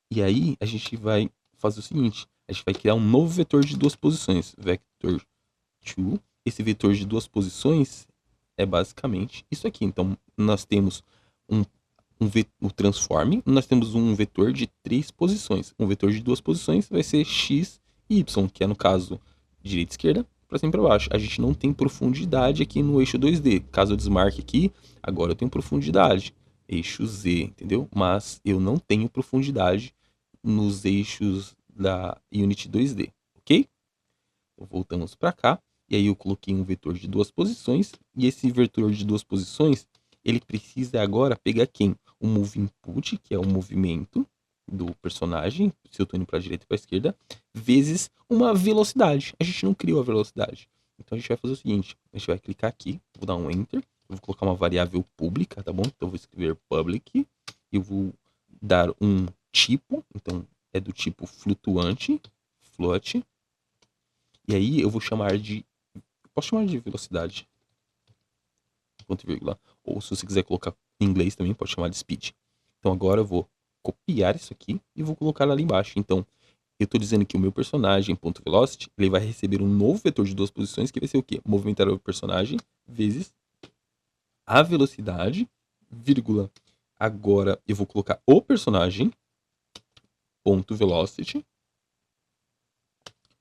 E aí a gente vai fazer o seguinte: a gente vai criar um novo vetor de 2 posições, vector 2. Esse vetor de 2 posições é basicamente isso aqui. Então nós temos o transform, nós temos um vetor de 3 posições. Um vetor de 2 posições vai ser x e y, que é no caso direita e esquerda, para cima e para baixo. A gente não tem profundidade aqui no eixo 2D. Caso eu desmarque aqui, agora eu tenho profundidade. Eixo Z, entendeu? Mas eu não tenho profundidade nos eixos da Unity 2D, ok? Então, voltamos para cá. E aí eu coloquei um vetor de 2 posições. E esse vetor de 2 posições, ele precisa agora pegar quem? O move input, que é o movimento do personagem, se eu estou indo para a direita e para a esquerda, vezes uma velocidade. A gente não criou a velocidade. Então a gente vai fazer o seguinte: a gente vai clicar aqui, vou dar um enter, eu vou colocar uma variável pública, tá bom? Então eu vou escrever public, eu vou dar um tipo, então é do tipo flutuante, float, E aí eu vou chamar de... Posso chamar de velocidade. Ponto e vírgula. Ou se você quiser colocar em inglês também, pode chamar de speed. Então agora eu vou copiar isso aqui e vou colocar ali embaixo. Então eu estou dizendo que o meu personagem, ponto velocity, ele vai receber um novo vetor de 2 posições, que vai ser o quê? Movimentar o personagem vezes a velocidade, vírgula. Agora eu vou colocar o personagem, ponto velocity,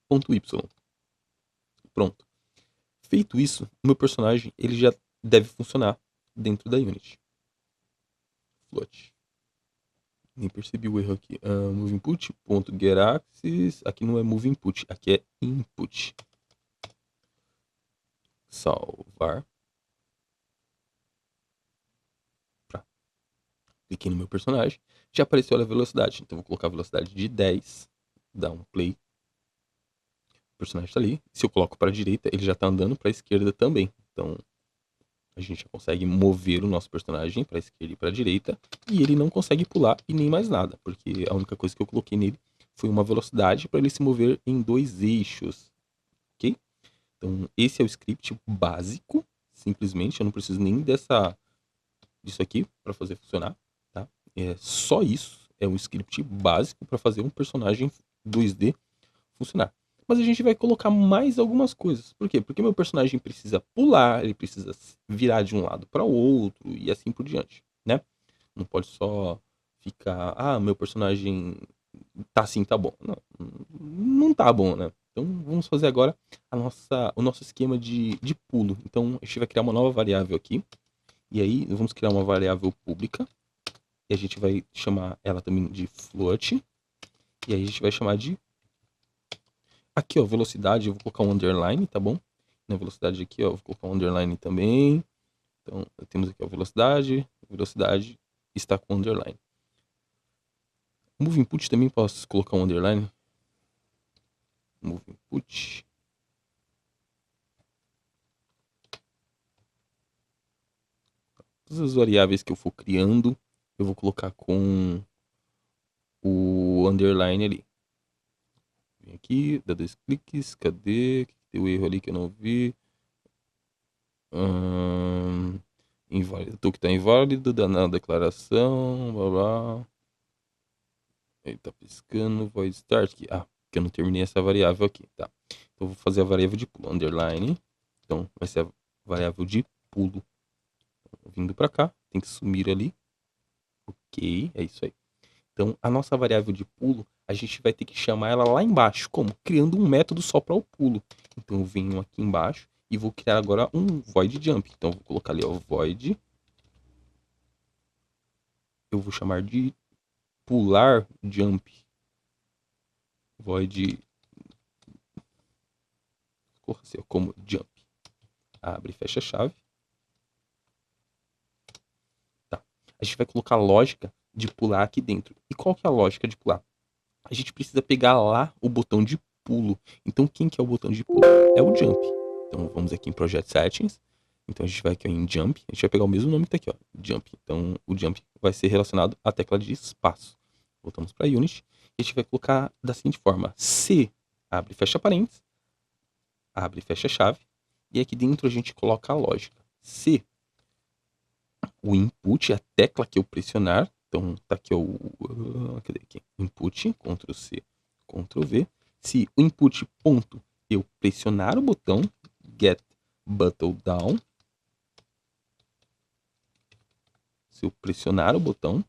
ponto y. Pronto. Feito isso, o meu personagem ele já deve funcionar dentro da Unity. Float. Nem percebi o erro aqui. Move input, ponto get axis. Aqui não é move input, aqui é input. Salvar. Cliquei no meu personagem, já apareceu a velocidade. Então vou colocar a velocidade de 10, dar um play. O personagem está ali. Se eu coloco para a direita, ele já está andando para a esquerda também. Então a gente já consegue mover o nosso personagem para a esquerda e para a direita. E ele não consegue pular e nem mais nada, porque a única coisa que eu coloquei nele foi uma velocidade para ele se mover em 2 eixos. Ok? Então esse é o script básico. Simplesmente, eu não preciso nem disso aqui para fazer funcionar. Tá? É só isso. É um script básico para fazer um personagem 2D funcionar. Mas a gente vai colocar mais algumas coisas. Por quê? Porque meu personagem precisa pular, ele precisa virar de um lado para o outro e assim por diante, né? Não pode só ficar, meu personagem tá assim, tá bom. Não, não tá bom, né? Então vamos fazer agora o nosso esquema de pulo. Então a gente vai criar uma nova variável aqui. E aí vamos criar uma variável pública. E a gente vai chamar ela também de float. E aí a gente vai chamar de... Aqui, ó, velocidade, eu vou colocar um underline, tá bom? Na velocidade aqui, ó, eu vou colocar um underline também. Então, temos aqui a velocidade está com underline. Move input também posso colocar um underline. Move input. Todas as variáveis que eu for criando, eu vou colocar com o underline ali. Vem aqui, dá 2 cliques, cadê? Tem o erro ali que eu não vi. Inválido, tu que tá inválido, dá na declaração, blá blá. Ele tá piscando, void start aqui. Porque eu não terminei essa variável aqui, tá? Então eu vou fazer a variável de pulo, underline. Então vai ser a variável de pulo. Então, vindo pra cá, tem que sumir ali. Ok, é isso aí. Então a nossa variável de pulo, a gente vai ter que chamar ela lá embaixo. Como? Criando um método só para o pulo. Então eu venho aqui embaixo e vou criar agora um void jump. Então eu vou colocar ali, ó, void. Eu vou chamar de pular jump. Void como jump. Abre e fecha a chave. Tá. A gente vai colocar a lógica de pular aqui dentro. E qual que é a lógica de pular? A gente precisa pegar lá o botão de pulo. Então quem que é o botão de pulo? É o jump. Então vamos aqui em Project Settings. Então a gente vai aqui em Jump. A gente vai pegar o mesmo nome que tá aqui, ó. Jump. Então o Jump vai ser relacionado à tecla de espaço. Voltamos para Unity. E a gente vai colocar da seguinte forma. Se abre e fecha parênteses. Abre e fecha chave. E aqui dentro a gente coloca a lógica. Se o input, a tecla que eu pressionar. Então tá aqui cadê aqui? Input, Ctrl C, Ctrl V. Se o input ponto eu pressionar o botão get button down, se eu pressionar o botão,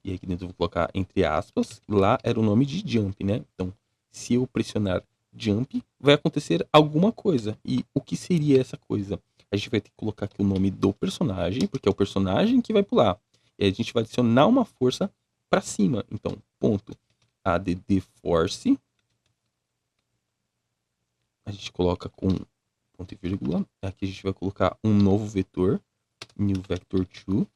e aqui dentro eu vou colocar entre aspas, lá era o nome de jump, né? Então, se eu pressionar jump, vai acontecer alguma coisa. E o que seria essa coisa? A gente vai ter que colocar aqui o nome do personagem, porque é o personagem que vai pular. E a gente vai adicionar uma força para cima. Então, ponto add force. A gente coloca com ponto e vírgula. Aqui a gente vai colocar um novo vetor, new vector 2.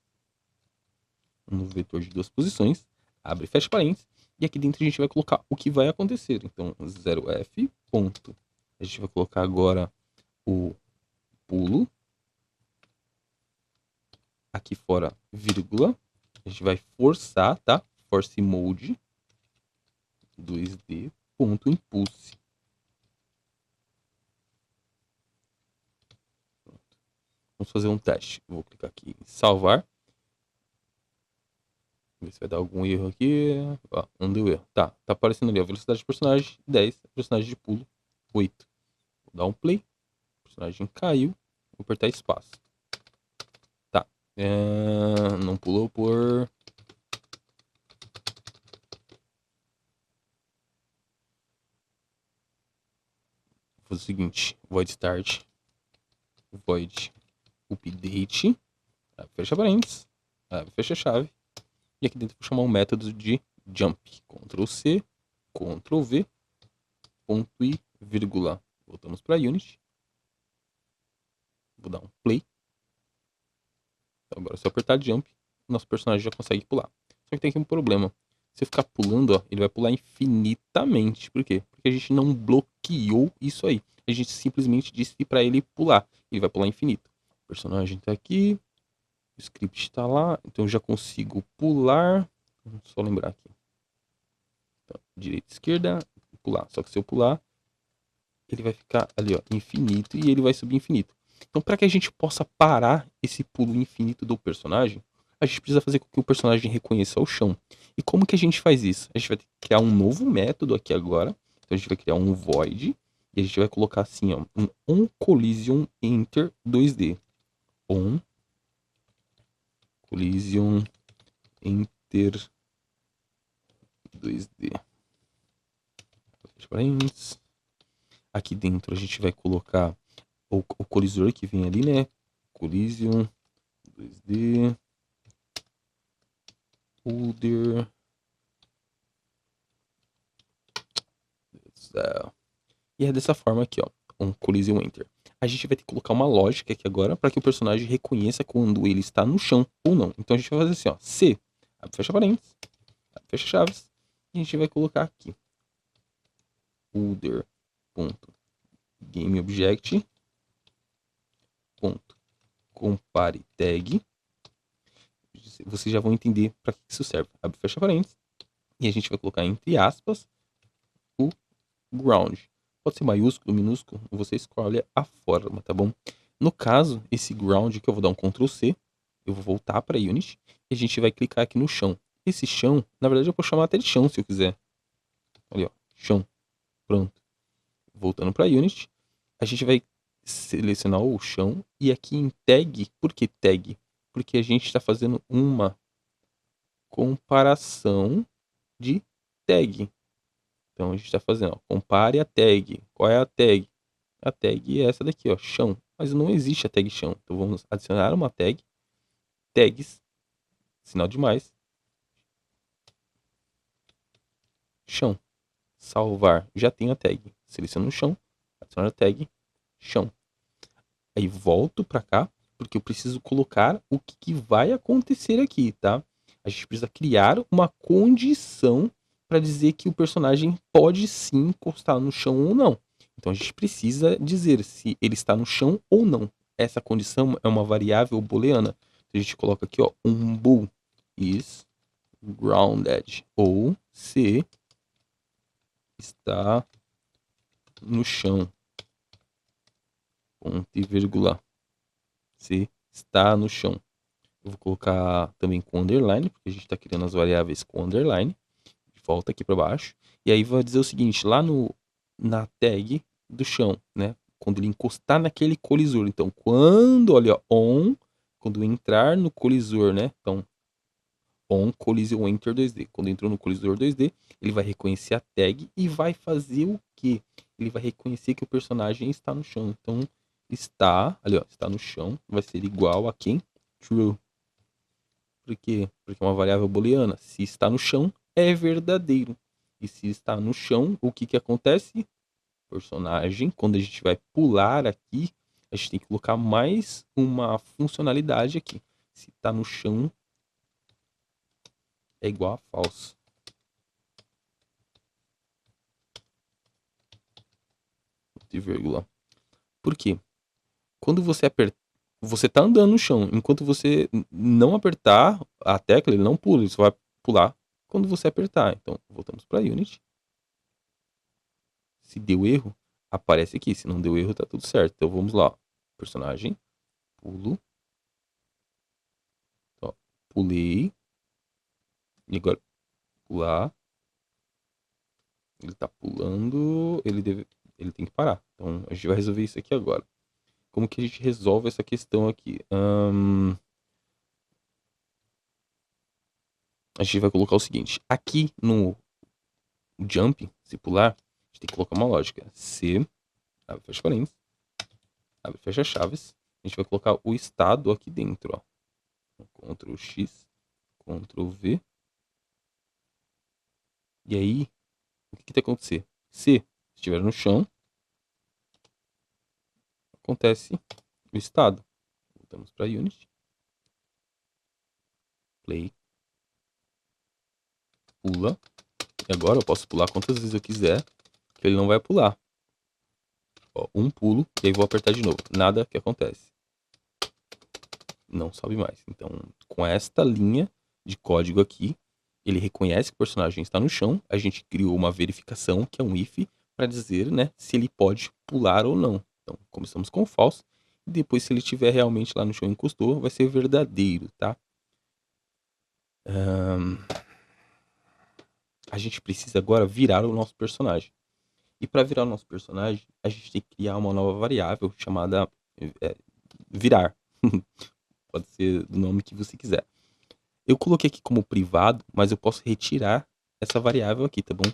Um novo vetor de 2 posições. Abre e fecha parênteses. E aqui dentro a gente vai colocar o que vai acontecer. Então, 0f, ponto. A gente vai colocar agora o pulo. Aqui fora, vírgula. A gente vai forçar, tá? Force mode 2D, ponto impulse. Vamos fazer um teste. Vou clicar aqui em salvar. Ver se vai dar algum erro aqui. Ó, não deu erro. Tá aparecendo ali a velocidade de personagem 10, velocidade de pulo 8. Vou dar um play. O personagem caiu. Vou apertar espaço. Tá. Não pulou por... Vou fazer o seguinte. Void start. Void update. Fecha parênteses. Fecha a chave. E aqui dentro vou chamar um método de jump. Ctrl C, Ctrl V, ponto e vírgula. Voltamos para Unity. Vou dar um play. Então agora se eu apertar jump, nosso personagem já consegue pular. Só que tem aqui um problema. Se eu ficar pulando, ó, ele vai pular infinitamente. Por quê? Porque a gente não bloqueou isso aí. A gente simplesmente disse para ele pular. Ele vai pular infinito. O personagem tá aqui. O script está lá. Então eu já consigo pular. Vamos só lembrar aqui. Então, direita, esquerda, pular. Só que se eu pular, ele vai ficar ali, ó, infinito. E ele vai subir infinito. Então, para que a gente possa parar esse pulo infinito do personagem, a gente precisa fazer com que o personagem reconheça o chão. E como que a gente faz isso? A gente vai ter que criar um novo método aqui agora. Então, a gente vai criar um void. E a gente vai colocar assim, ó, um onCollisionEnter 2D. onCollisionEnter 2D. Aqui dentro a gente vai colocar o colisor que vem ali, né? Collision 2D. Holder. E é dessa forma aqui, ó. Um Collision Enter. A gente vai ter que colocar uma lógica aqui agora para que o personagem reconheça quando ele está no chão ou não. Então a gente vai fazer assim, ó. C. Fecha parênteses. Fecha chaves. E a gente vai colocar aqui. Holder.GameObject. Compare tag. Vocês já vão entender para que isso serve. Abre, fecha parênteses. E a gente vai colocar entre aspas o ground. Pode ser maiúsculo, minúsculo, você escolhe a forma, tá bom? No caso, esse ground que eu vou dar um Ctrl C, eu vou voltar para Unity e a gente vai clicar aqui no chão. Esse chão, na verdade eu posso chamar até de chão se eu quiser. Ali, ó, chão. Pronto. Voltando para Unity, a gente vai selecionar o chão e aqui em tag, por que tag? Porque a gente está fazendo uma comparação de tag. Então a gente está fazendo, ó, compare a tag. Qual é a tag? A tag é essa daqui, ó, chão. Mas não existe a tag chão. Então vamos adicionar uma tag. Tags, sinal de mais. Chão. Salvar. Já tenho a tag. Seleciono o chão. Adicionar a tag. Chão. Aí volto para cá, porque eu preciso colocar o que vai acontecer aqui, tá? A gente precisa criar uma condição para dizer que o personagem pode sim encostar no chão ou não. Então a gente precisa dizer se ele está no chão ou não. Essa condição é uma variável booleana. Então a gente coloca aqui, ó, um bool is grounded, ou se está no chão. Ponto e vírgula. Se está no chão. Eu vou colocar também com underline, porque a gente está criando as variáveis com underline. Volta aqui para baixo. E aí vai dizer o seguinte, lá na tag do chão, né? Quando ele encostar naquele colisor. Então, quando, olha, on, quando entrar no colisor, né? Então, on collision enter 2D. Quando entrou no colisor 2D, ele vai reconhecer a tag e vai fazer o quê? Ele vai reconhecer que o personagem está no chão. Então, está, ali ó, está no chão, vai ser igual a quem? True. Por quê? Porque é uma variável booleana. Se está no chão, é verdadeiro. E se está no chão, o que acontece? Personagem, quando a gente vai pular aqui, a gente tem que colocar mais uma funcionalidade aqui. Se está no chão, é igual a falso. Vírgula. Por quê? Quando você aperta, você está andando no chão. Enquanto você não apertar a tecla, ele não pula. Ele só vai pular quando você apertar. Então, voltamos para Unity. Se deu erro, aparece aqui. Se não deu erro, tá tudo certo. Então, vamos lá. Personagem pulo, ó, pulei, e agora pular, ele tá pulando, ele tem que parar. Então a gente vai resolver isso aqui agora. Como que a gente resolve essa questão aqui? A gente vai colocar o seguinte, aqui no jump, se pular, a gente tem que colocar uma lógica. Se, abre, fecha parênteses, abre, fecha chaves, a gente vai colocar o estado aqui dentro, ó. Ctrl X, Ctrl V. E aí, o que tem que acontecer? Se estiver no chão, acontece o estado. Voltamos para Unity. Play. Pula. E agora eu posso pular quantas vezes eu quiser, que ele não vai pular. Ó, um pulo, e aí vou apertar de novo. Nada que acontece. Não sobe mais. Então, com esta linha de código aqui, ele reconhece que o personagem está no chão. A gente criou uma verificação, que é um if, para dizer, né, se ele pode pular ou não. Então, começamos com false. E depois, se ele estiver realmente lá no chão e encostou, vai ser verdadeiro, tá? A gente precisa agora virar o nosso personagem. E para virar o nosso personagem, a gente tem que criar uma nova variável chamada virar. Pode ser do nome que você quiser. Eu coloquei aqui como privado, mas eu posso retirar essa variável aqui, tá bom?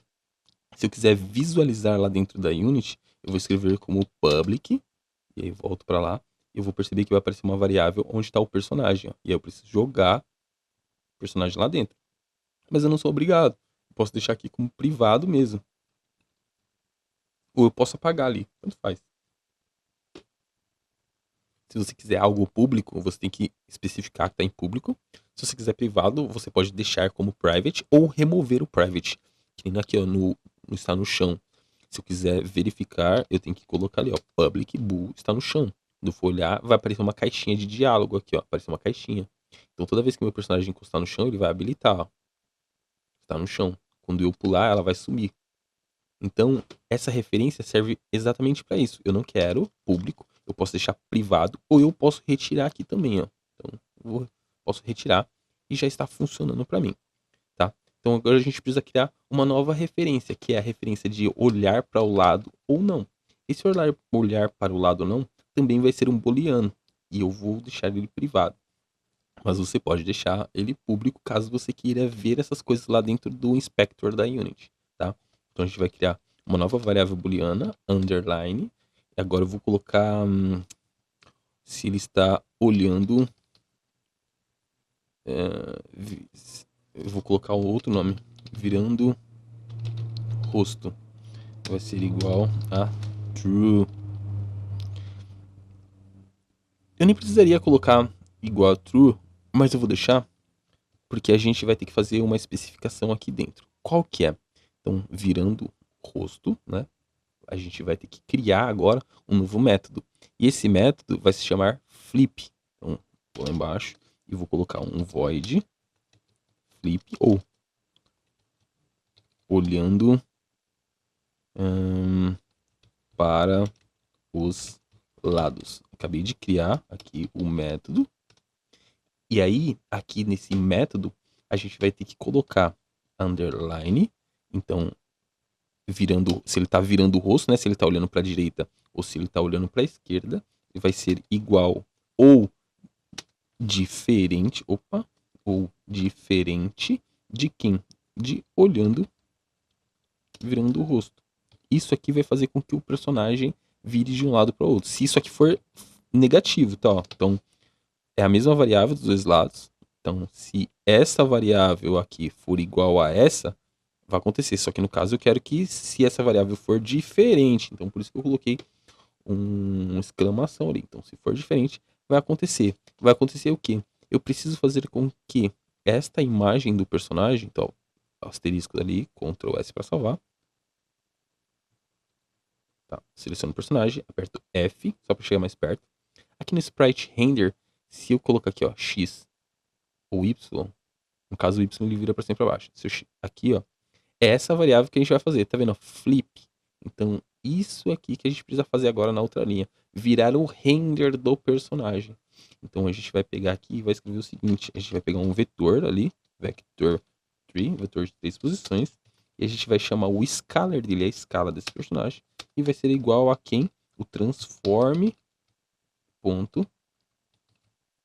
Se eu quiser visualizar lá dentro da Unity, eu vou escrever como public, e aí volto para lá, e eu vou perceber que vai aparecer uma variável onde está o personagem, ó, e aí eu preciso jogar o personagem lá dentro. Mas eu não sou obrigado, eu posso deixar aqui como privado mesmo. Ou eu posso apagar ali, tanto faz. Se você quiser algo público, você tem que especificar que está em público. Se você quiser privado, você pode deixar como private ou remover o private. Que nem aqui, ó, no está no chão. Se eu quiser verificar, eu tenho que colocar ali, ó, public bool está no chão. Quando eu for olhar, vai aparecer uma caixinha de diálogo aqui, ó, aparecer uma caixinha. Então toda vez que meu personagem encostar no chão, ele vai habilitar, ó. Está no chão. Quando eu pular, ela vai sumir. Então, essa referência serve exatamente para isso. Eu não quero público, eu posso deixar privado ou eu posso retirar aqui também, ó. Então, posso retirar e já está funcionando para mim, tá? Então, agora a gente precisa criar uma nova referência, que é a referência de olhar para o lado ou não. Esse olhar para o lado ou não também vai ser um booleano e eu vou deixar ele privado. Mas você pode deixar ele público caso você queira ver essas coisas lá dentro do inspector da Unity, tá? Então a gente vai criar uma nova variável booleana, underline. E agora eu vou colocar se ele está olhando. Eu vou colocar um outro nome, virando rosto. Vai ser igual a true. Eu nem precisaria colocar igual a true, mas eu vou deixar porque a gente vai ter que fazer uma especificação aqui dentro. Qual que é? Então, virando rosto, né? A gente vai ter que criar agora um novo método. E esse método vai se chamar flip. Então, vou lá embaixo e vou colocar um void flip ou olhando para os lados. Acabei de criar aqui o método. E aí, aqui nesse método, a gente vai ter que colocar underline. Então, virando, se ele está virando o rosto, né? Se ele está olhando para a direita ou se ele está olhando para a esquerda, ele vai ser igual ou diferente, ou diferente de quem? De olhando, virando o rosto. Isso aqui vai fazer com que o personagem vire de um lado para o outro. Se isso aqui for negativo, tá? Ó. Então, é a mesma variável dos dois lados. Então, se essa variável aqui for igual a essa, vai acontecer. Só que no caso eu quero que se essa variável for diferente, então por isso que eu coloquei uma exclamação ali. Então, se for diferente, vai acontecer. Vai acontecer o quê? Eu preciso fazer com que esta imagem do personagem, então, asterisco ali, Ctrl S para salvar. Tá, seleciono o personagem, aperto F, só para chegar mais perto. Aqui no Sprite Render, se eu colocar aqui, ó, X ou Y, no caso o Y ele vira para cima e para baixo. Aqui, ó, é essa variável que a gente vai fazer, tá vendo? Flip. Então, isso aqui que a gente precisa fazer agora na outra linha. Virar o render do personagem. Então a gente vai pegar aqui e vai escrever o seguinte: a gente vai pegar um vetor ali, vector 3, vetor de 3 posições, e a gente vai chamar o scalar dele, a escala desse personagem, e vai ser igual a quem? O transform ponto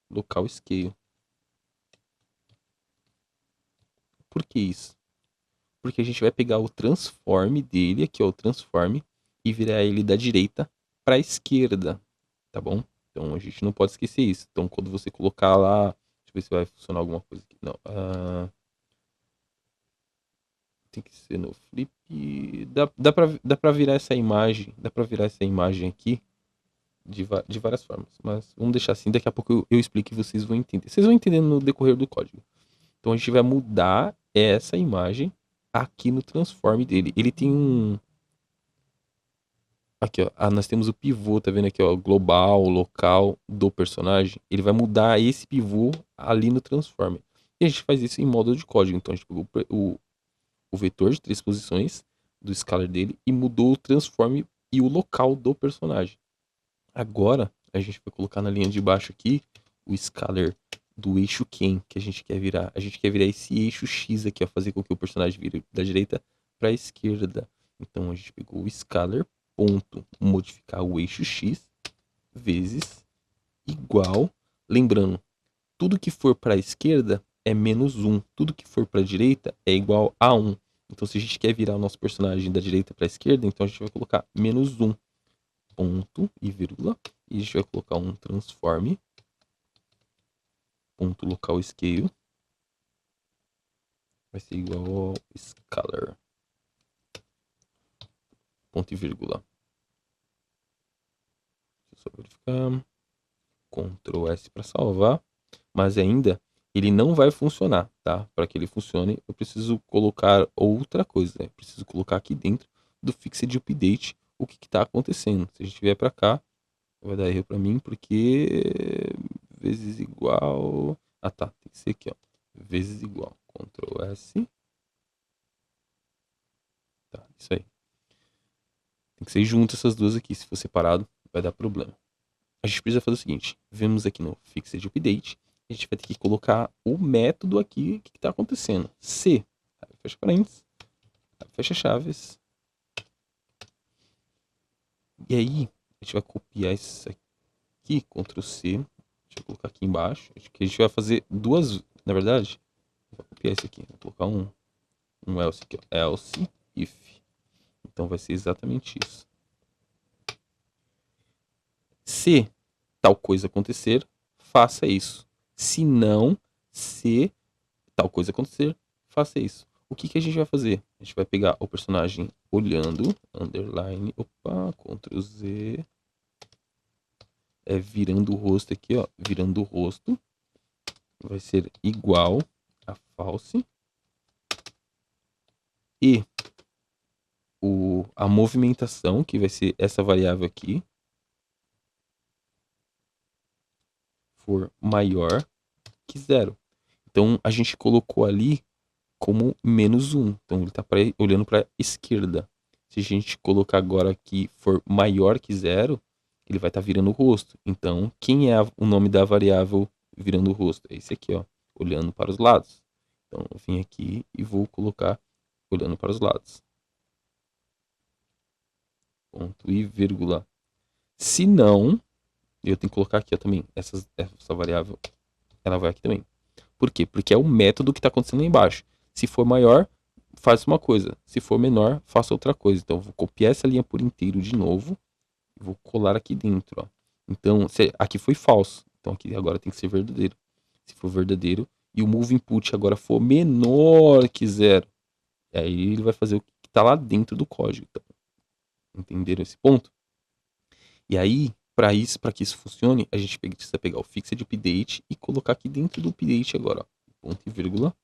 local scale. Por que isso? Porque a gente vai pegar o transform dele, aqui ó, o transform, e virar ele da direita para a esquerda, tá bom? Então a gente não pode esquecer isso. Então quando você colocar lá, deixa eu ver se vai funcionar alguma coisa aqui. Não, tem que ser no flip. Dá pra virar essa imagem, aqui de várias formas. Mas vamos deixar assim, daqui a pouco eu explico e vocês vão entender. Vocês vão entendendo no decorrer do código. Então a gente vai mudar essa imagem aqui no transform dele. Ele tem um... Aqui, ó. Nós temos o pivô, tá vendo aqui, ó? Global, local do personagem. Ele vai mudar esse pivô ali no transform. E a gente faz isso em módulo de código. Então a gente pegou o vetor de 3 posições do scalar dele e mudou o transform e o local do personagem. Agora a gente vai colocar na linha de baixo aqui o scalar do eixo quem que a gente quer virar. A gente quer virar esse eixo X aqui, ó, fazer com que o personagem vire da direita para a esquerda. Então a gente pegou o scalar ponto modificar o eixo X vezes igual, lembrando, tudo que for para a esquerda é menos 1, tudo que for para a direita é igual a 1. Então se a gente quer virar o nosso personagem da direita para a esquerda, então a gente vai colocar menos 1 ponto e vírgula, e a gente vai colocar um transform ponto local scale vai ser igual ao scalar ponto e vírgula. Deixa eu só verificar. Ctrl S para salvar, mas ainda ele não vai funcionar, tá? Para que ele funcione, eu preciso colocar outra coisa, né? Preciso colocar aqui dentro do Fixed Update o que está acontecendo. Se a gente vier para cá, vai dar erro para mim, porque vezes igual... Ah, tá. Tem que ser aqui, ó. Vezes igual. Ctrl S. Tá, isso aí. Tem que ser junto essas duas aqui. Se for separado, vai dar problema. A gente precisa fazer o seguinte. Vemos aqui no Fixed Update. A gente vai ter que colocar o método aqui. O que está acontecendo? Se. Fecha parênteses. Fecha chaves. E aí, a gente vai copiar isso aqui. Ctrl C. Deixa eu colocar aqui embaixo. Acho que a gente vai fazer duas. Na verdade, vou copiar isso aqui. Vou colocar um else aqui, ó. Else if. Então vai ser exatamente isso. Se tal coisa acontecer, faça isso. Se não, se tal coisa acontecer, faça isso. O que que a gente vai fazer? A gente vai pegar o personagem olhando, underline, opa, Ctrl Z, virando o rosto aqui, ó, virando o rosto, vai ser igual a false, e a movimentação, que vai ser essa variável aqui, for maior que 0. Então a gente colocou ali como menos 1. Então ele está olhando para a esquerda. Se a gente colocar agora aqui for maior que 0, ele vai estar virando o rosto. Então quem é o nome da variável virando o rosto? É esse aqui, ó, olhando para os lados. Então eu vim aqui e vou colocar olhando para os lados. Ponto e vírgula. Se não, eu tenho que colocar aqui ó, também essa variável, ela vai aqui também. Por quê? Porque é o método que está acontecendo aí embaixo. Se for maior, faça uma coisa. Se for menor, faça outra coisa. Então, eu vou copiar essa linha por inteiro de novo. E vou colar aqui dentro. Ó. Então, aqui foi falso. Então, aqui agora tem que ser verdadeiro. Se for verdadeiro e o move input agora for menor que 0, aí ele vai fazer o que está lá dentro do código. Então, entenderam esse ponto? E aí, para que isso funcione, a gente precisa pegar o Fixed Update e colocar aqui dentro do update agora, ó, ponto e vírgula.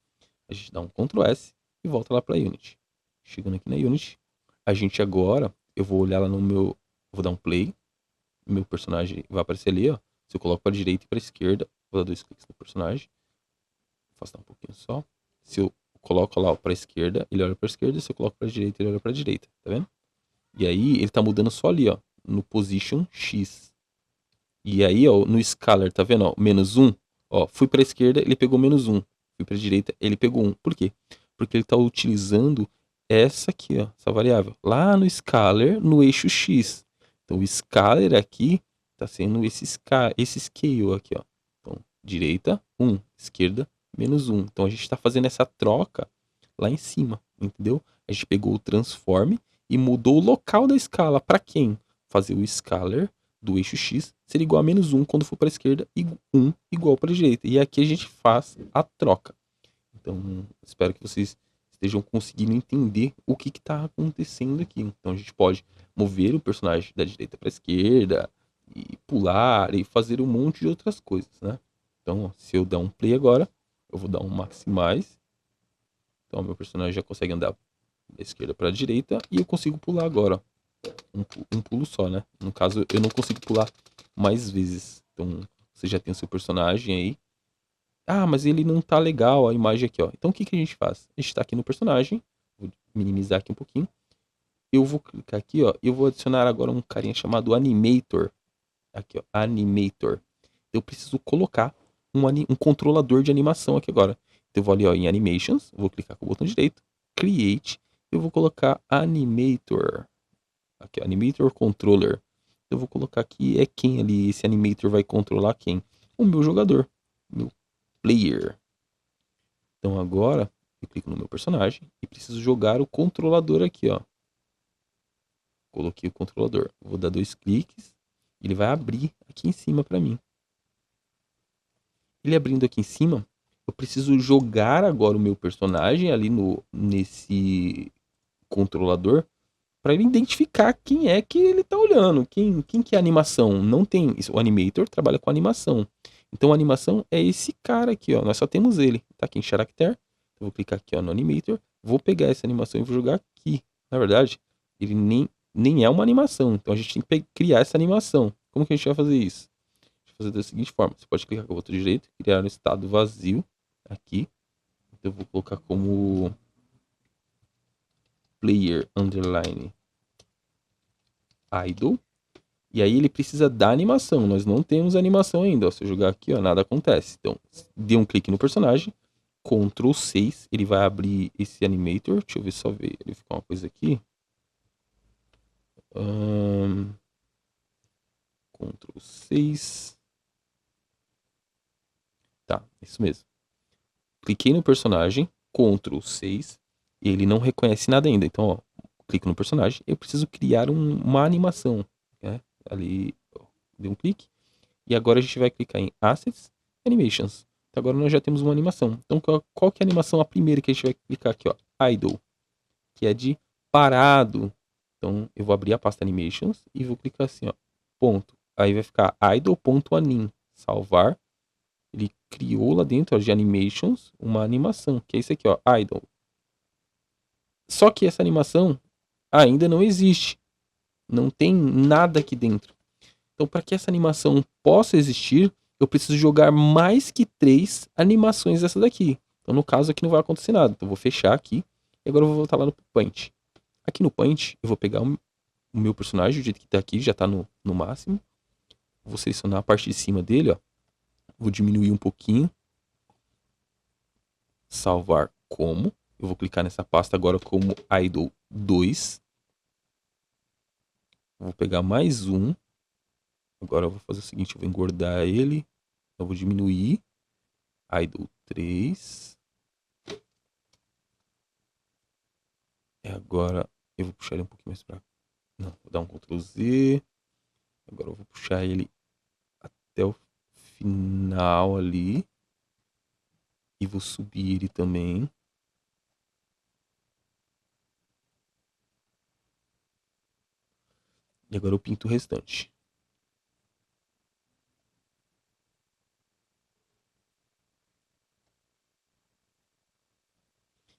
A gente dá um Ctrl S e volta lá para Unity. Chegando aqui na Unity, a gente agora, eu vou olhar lá no meu, vou dar um play, meu personagem vai aparecer ali, ó. Se eu coloco para direita e para esquerda, vou dar 2 cliques no personagem, vou afastar um pouquinho só. Se eu coloco lá para esquerda, ele olha para esquerda, se eu coloco para direita, ele olha para direita, tá vendo? E aí ele tá mudando só ali, ó, no position X. E aí, ó, no scalar, tá vendo, ó, -1? Ó, fui para a esquerda, ele pegou -1. Fui para a direita, ele pegou 1. Por quê? Porque ele está utilizando essa aqui, ó, essa variável, lá no scalar, no eixo x. Então, o scalar aqui está sendo esse scale aqui, ó. Então, direita, 1. Esquerda, -1. Então, a gente está fazendo essa troca lá em cima, entendeu? A gente pegou o transform e mudou o local da escala. Para quem? Fazer o scalar do eixo x ser igual a -1 quando for para a esquerda e 1 igual para a direita. E aqui a gente faz a troca. Então, espero que vocês estejam conseguindo entender o que está acontecendo aqui. Então, a gente pode mover o personagem da direita para a esquerda, e pular, e fazer um monte de outras coisas, né? Então, ó, se eu der um play agora, eu vou dar um maximize. Então, meu personagem já consegue andar da esquerda para a direita, e eu consigo pular agora, ó. Um pulo só, né? No caso, eu não consigo pular mais vezes. Então, você já tem o seu personagem aí. Ah, mas ele não tá legal a imagem aqui, ó. Então, o que que a gente faz? A gente tá aqui no personagem. Vou minimizar aqui um pouquinho. Eu vou clicar aqui, ó. Eu vou adicionar agora um carinha chamado Animator. Aqui, ó. Animator. Eu preciso colocar um controlador de animação aqui agora. Então, eu vou ali, ó, em Animations. Vou clicar com o botão direito. Create. Eu vou colocar Animator. Aqui, Animator Controller. Eu vou colocar aqui é quem ali, esse Animator vai controlar quem? O meu jogador, meu player. Então agora eu clico no meu personagem e preciso jogar o controlador aqui, ó. Coloquei o controlador. Vou dar 2 cliques. Ele vai abrir aqui em cima para mim. Ele abrindo aqui em cima, eu preciso jogar agora o meu personagem ali nesse controlador para ele identificar quem é que ele tá olhando, quem que é a animação. Não tem, o animator trabalha com animação. Então a animação é esse cara aqui, ó. Nós só temos ele. Tá aqui em Character. Eu vou clicar aqui, ó, no animator, vou pegar essa animação e vou jogar aqui. Na verdade, ele nem é uma animação. Então a gente tem que criar essa animação. Como que a gente vai fazer isso? Deixa eu fazer da seguinte forma. Você pode clicar com o botão direito, criar um estado vazio aqui. Então eu vou colocar como player underline idle. E aí ele precisa da animação. Nós não temos animação ainda. Ó. Se eu jogar aqui, ó, nada acontece. Então, dê um clique no personagem. Ctrl 6. Ele vai abrir esse animator. Deixa eu ver só ver. Ele ficou uma coisa aqui. Ctrl 6. Tá, isso mesmo. Cliquei no personagem. Ctrl 6. E ele não reconhece nada ainda. Então, ó, clico no personagem. Eu preciso criar uma animação. Né? Ali, ó, dei um clique. E agora a gente vai clicar em Assets, Animations. Então agora nós já temos uma animação. Então qual que é a animação a primeira que a gente vai clicar aqui, ó? Idle, que é de parado. Então eu vou abrir a pasta Animations e vou clicar assim, ó, ponto. Aí vai ficar idle.anim, salvar. Ele criou lá dentro, ó, de Animations, uma animação, que é isso aqui, ó, idle. Só que essa animação ainda não existe. Não tem nada aqui dentro. Então, para que essa animação possa existir, eu preciso jogar mais que 3 animações dessa daqui. Então, no caso, aqui não vai acontecer nada. Então, eu vou fechar aqui. E agora eu vou voltar lá no Paint. Aqui no Paint, eu vou pegar o meu personagem, do jeito que está aqui, já está no máximo. Vou selecionar a parte de cima dele, ó. Vou diminuir um pouquinho. Salvar como. Eu vou clicar nessa pasta agora como Idle 2. Vou pegar mais um. Agora eu vou fazer o seguinte, eu vou engordar ele. Eu vou diminuir. Idle 3. E agora eu vou puxar ele um pouquinho mais pra cá. Não, vou dar um Ctrl Z. Agora eu vou puxar ele até o final ali. E vou subir ele também. E agora eu pinto o restante.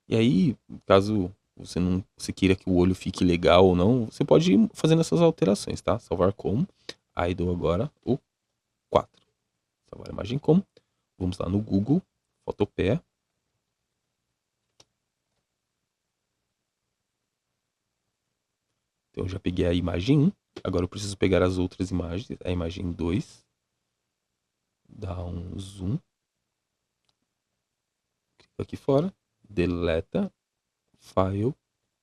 E aí, caso você queira que o olho fique legal ou não, você pode ir fazendo essas alterações, tá? Salvar como. Idle agora o 4. Salvar a imagem como. Vamos lá no Google, Photopea. Então eu já peguei a imagem 1. Agora eu preciso pegar as outras imagens. A imagem 2. dá um zoom. Clica aqui fora, deleta, file,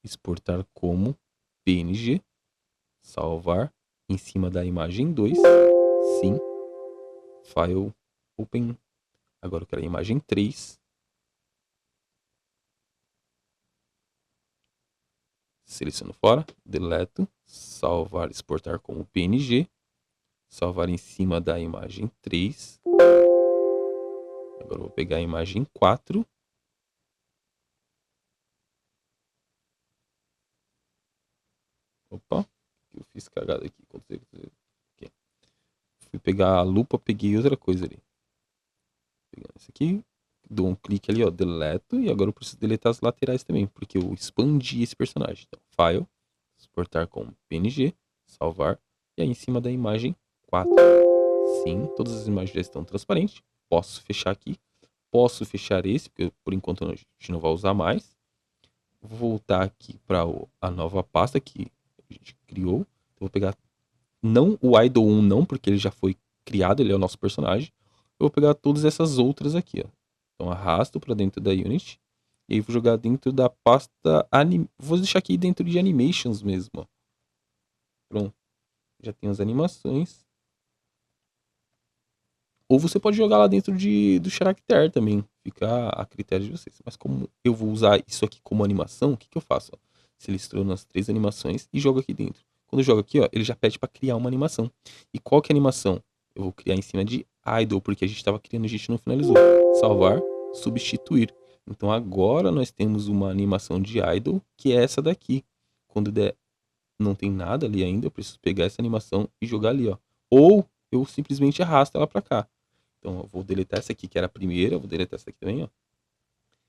exportar como PNG, salvar em cima da imagem 2, sim, file, open. Agora eu quero a imagem 3. Seleciono fora, deleto, salvar, exportar como PNG, salvar em cima da imagem 3. Agora eu vou pegar a imagem 4. Opa, eu fiz cagada aqui. Aqui. Fui pegar a lupa, peguei outra coisa ali. Pegando esse aqui, dou um clique ali, ó, deleto, e agora eu preciso deletar as laterais também, porque eu expandi esse personagem. Então, file, exportar como PNG, salvar, e aí em cima da imagem 4. Sim, todas as imagens já estão transparentes. Posso fechar aqui. Posso fechar esse, porque por enquanto a gente não vai usar mais. Vou voltar aqui para a nova pasta que a gente criou. Então, vou pegar, não o Idol 1 não, porque ele já foi criado, ele é o nosso personagem. Eu vou pegar todas essas outras aqui, ó. Então arrasto para dentro da Unity. E aí vou jogar dentro da pasta vou deixar aqui dentro de Animations mesmo, ó. Pronto. Já tem as animações. Ou você pode jogar lá dentro do Character também. Fica a critério de vocês. Mas como eu vou usar isso aqui como animação, o que, que eu faço? Ó, seleciono as 3 animações e jogo aqui dentro. Quando eu jogo aqui, ó, ele já pede para criar uma animação. E qual que é a animação? Eu vou criar em cima de idle, porque a gente estava criando e a gente não finalizou. Salvar, substituir. Então agora nós temos uma animação de idle, que é essa daqui. Quando der, não tem nada ali ainda, eu preciso pegar essa animação e jogar ali, ó. Ou eu simplesmente arrasto ela para cá. Então eu vou deletar essa aqui, que era a primeira. Eu vou deletar essa aqui também, ó.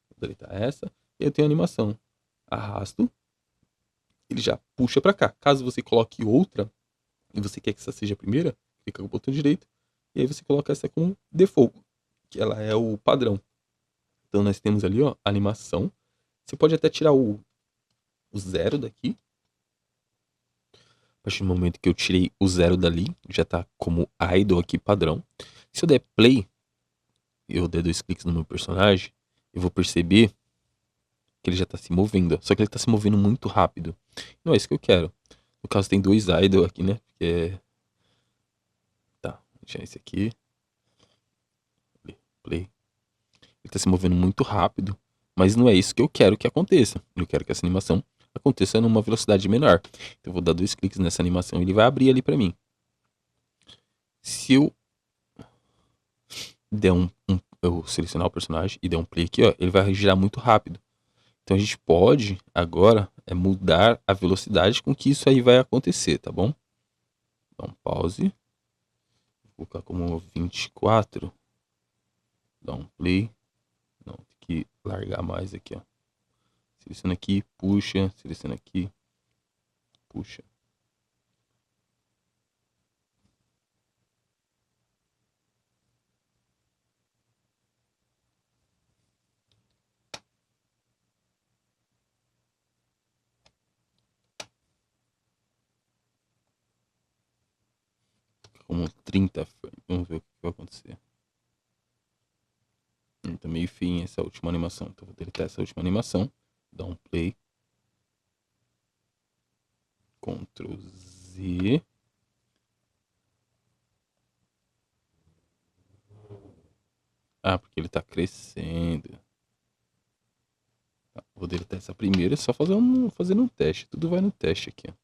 Vou deletar essa. E eu tenho a animação. Arrasto. Ele já puxa para cá. Caso você coloque outra, e você quer que essa seja a primeira, clica com o botão direito. E aí você coloca essa como default, que ela é o padrão. Então nós temos ali, ó, a animação. Você pode até tirar o zero daqui. A partir do momento que eu tirei o zero dali, já tá como idle aqui padrão. Se eu der play, eu der 2 cliques no meu personagem, eu vou perceber que ele já tá se movendo. Só que ele tá se movendo muito rápido. Não é isso que eu quero. No caso tem 2 idle aqui, né? Tá, deixa esse aqui. Play. Ele tá se movendo muito rápido. Mas não é isso que eu quero que aconteça. Eu quero que essa animação aconteça numa velocidade menor. Então eu vou dar 2 cliques nessa animação e ele vai abrir ali pra mim. Se eu der eu selecionar o personagem e der um play aqui, ó, ele vai girar muito rápido. Então a gente pode agora mudar a velocidade com que isso aí vai acontecer, tá bom? Dá um pause. Vou colocar como 24. Dá um play. Não, tem que largar mais aqui, ó. Seleciona aqui, puxa, seleciona aqui, puxa. Como 30 frames. Vamos ver o que vai acontecer. Tá meio fim essa última animação. Então vou deletar essa última animação. Dá um play. Ctrl Z. Ah, porque ele tá crescendo. Tá, vou deletar essa primeira. É só fazendo um teste. Tudo vai no teste aqui, ó.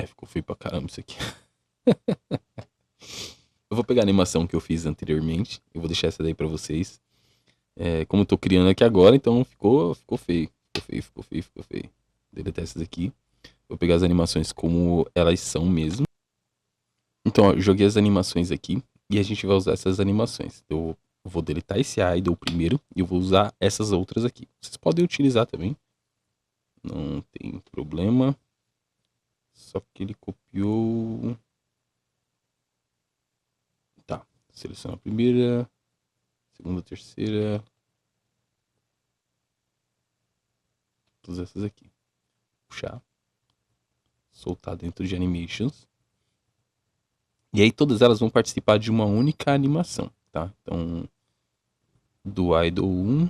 Ficou feio pra caramba isso aqui. Eu vou pegar a animação que eu fiz anteriormente. Eu vou deixar essa daí pra vocês. Como eu tô criando aqui agora, então ficou feio. Ficou feio. Deletar essas aqui. Vou pegar as animações como elas são mesmo. Então, ó, eu joguei as animações aqui. E a gente vai usar essas animações. Eu vou deletar esse idle primeiro. E eu vou usar essas outras aqui. Vocês podem utilizar também. Não tem problema. Só que ele copiou. Tá. Seleciona a primeira. Segunda, terceira. Todas essas aqui. Puxar. soltar dentro de Animations. E aí todas elas vão participar de uma única animação, tá? Então, do Idol 1. O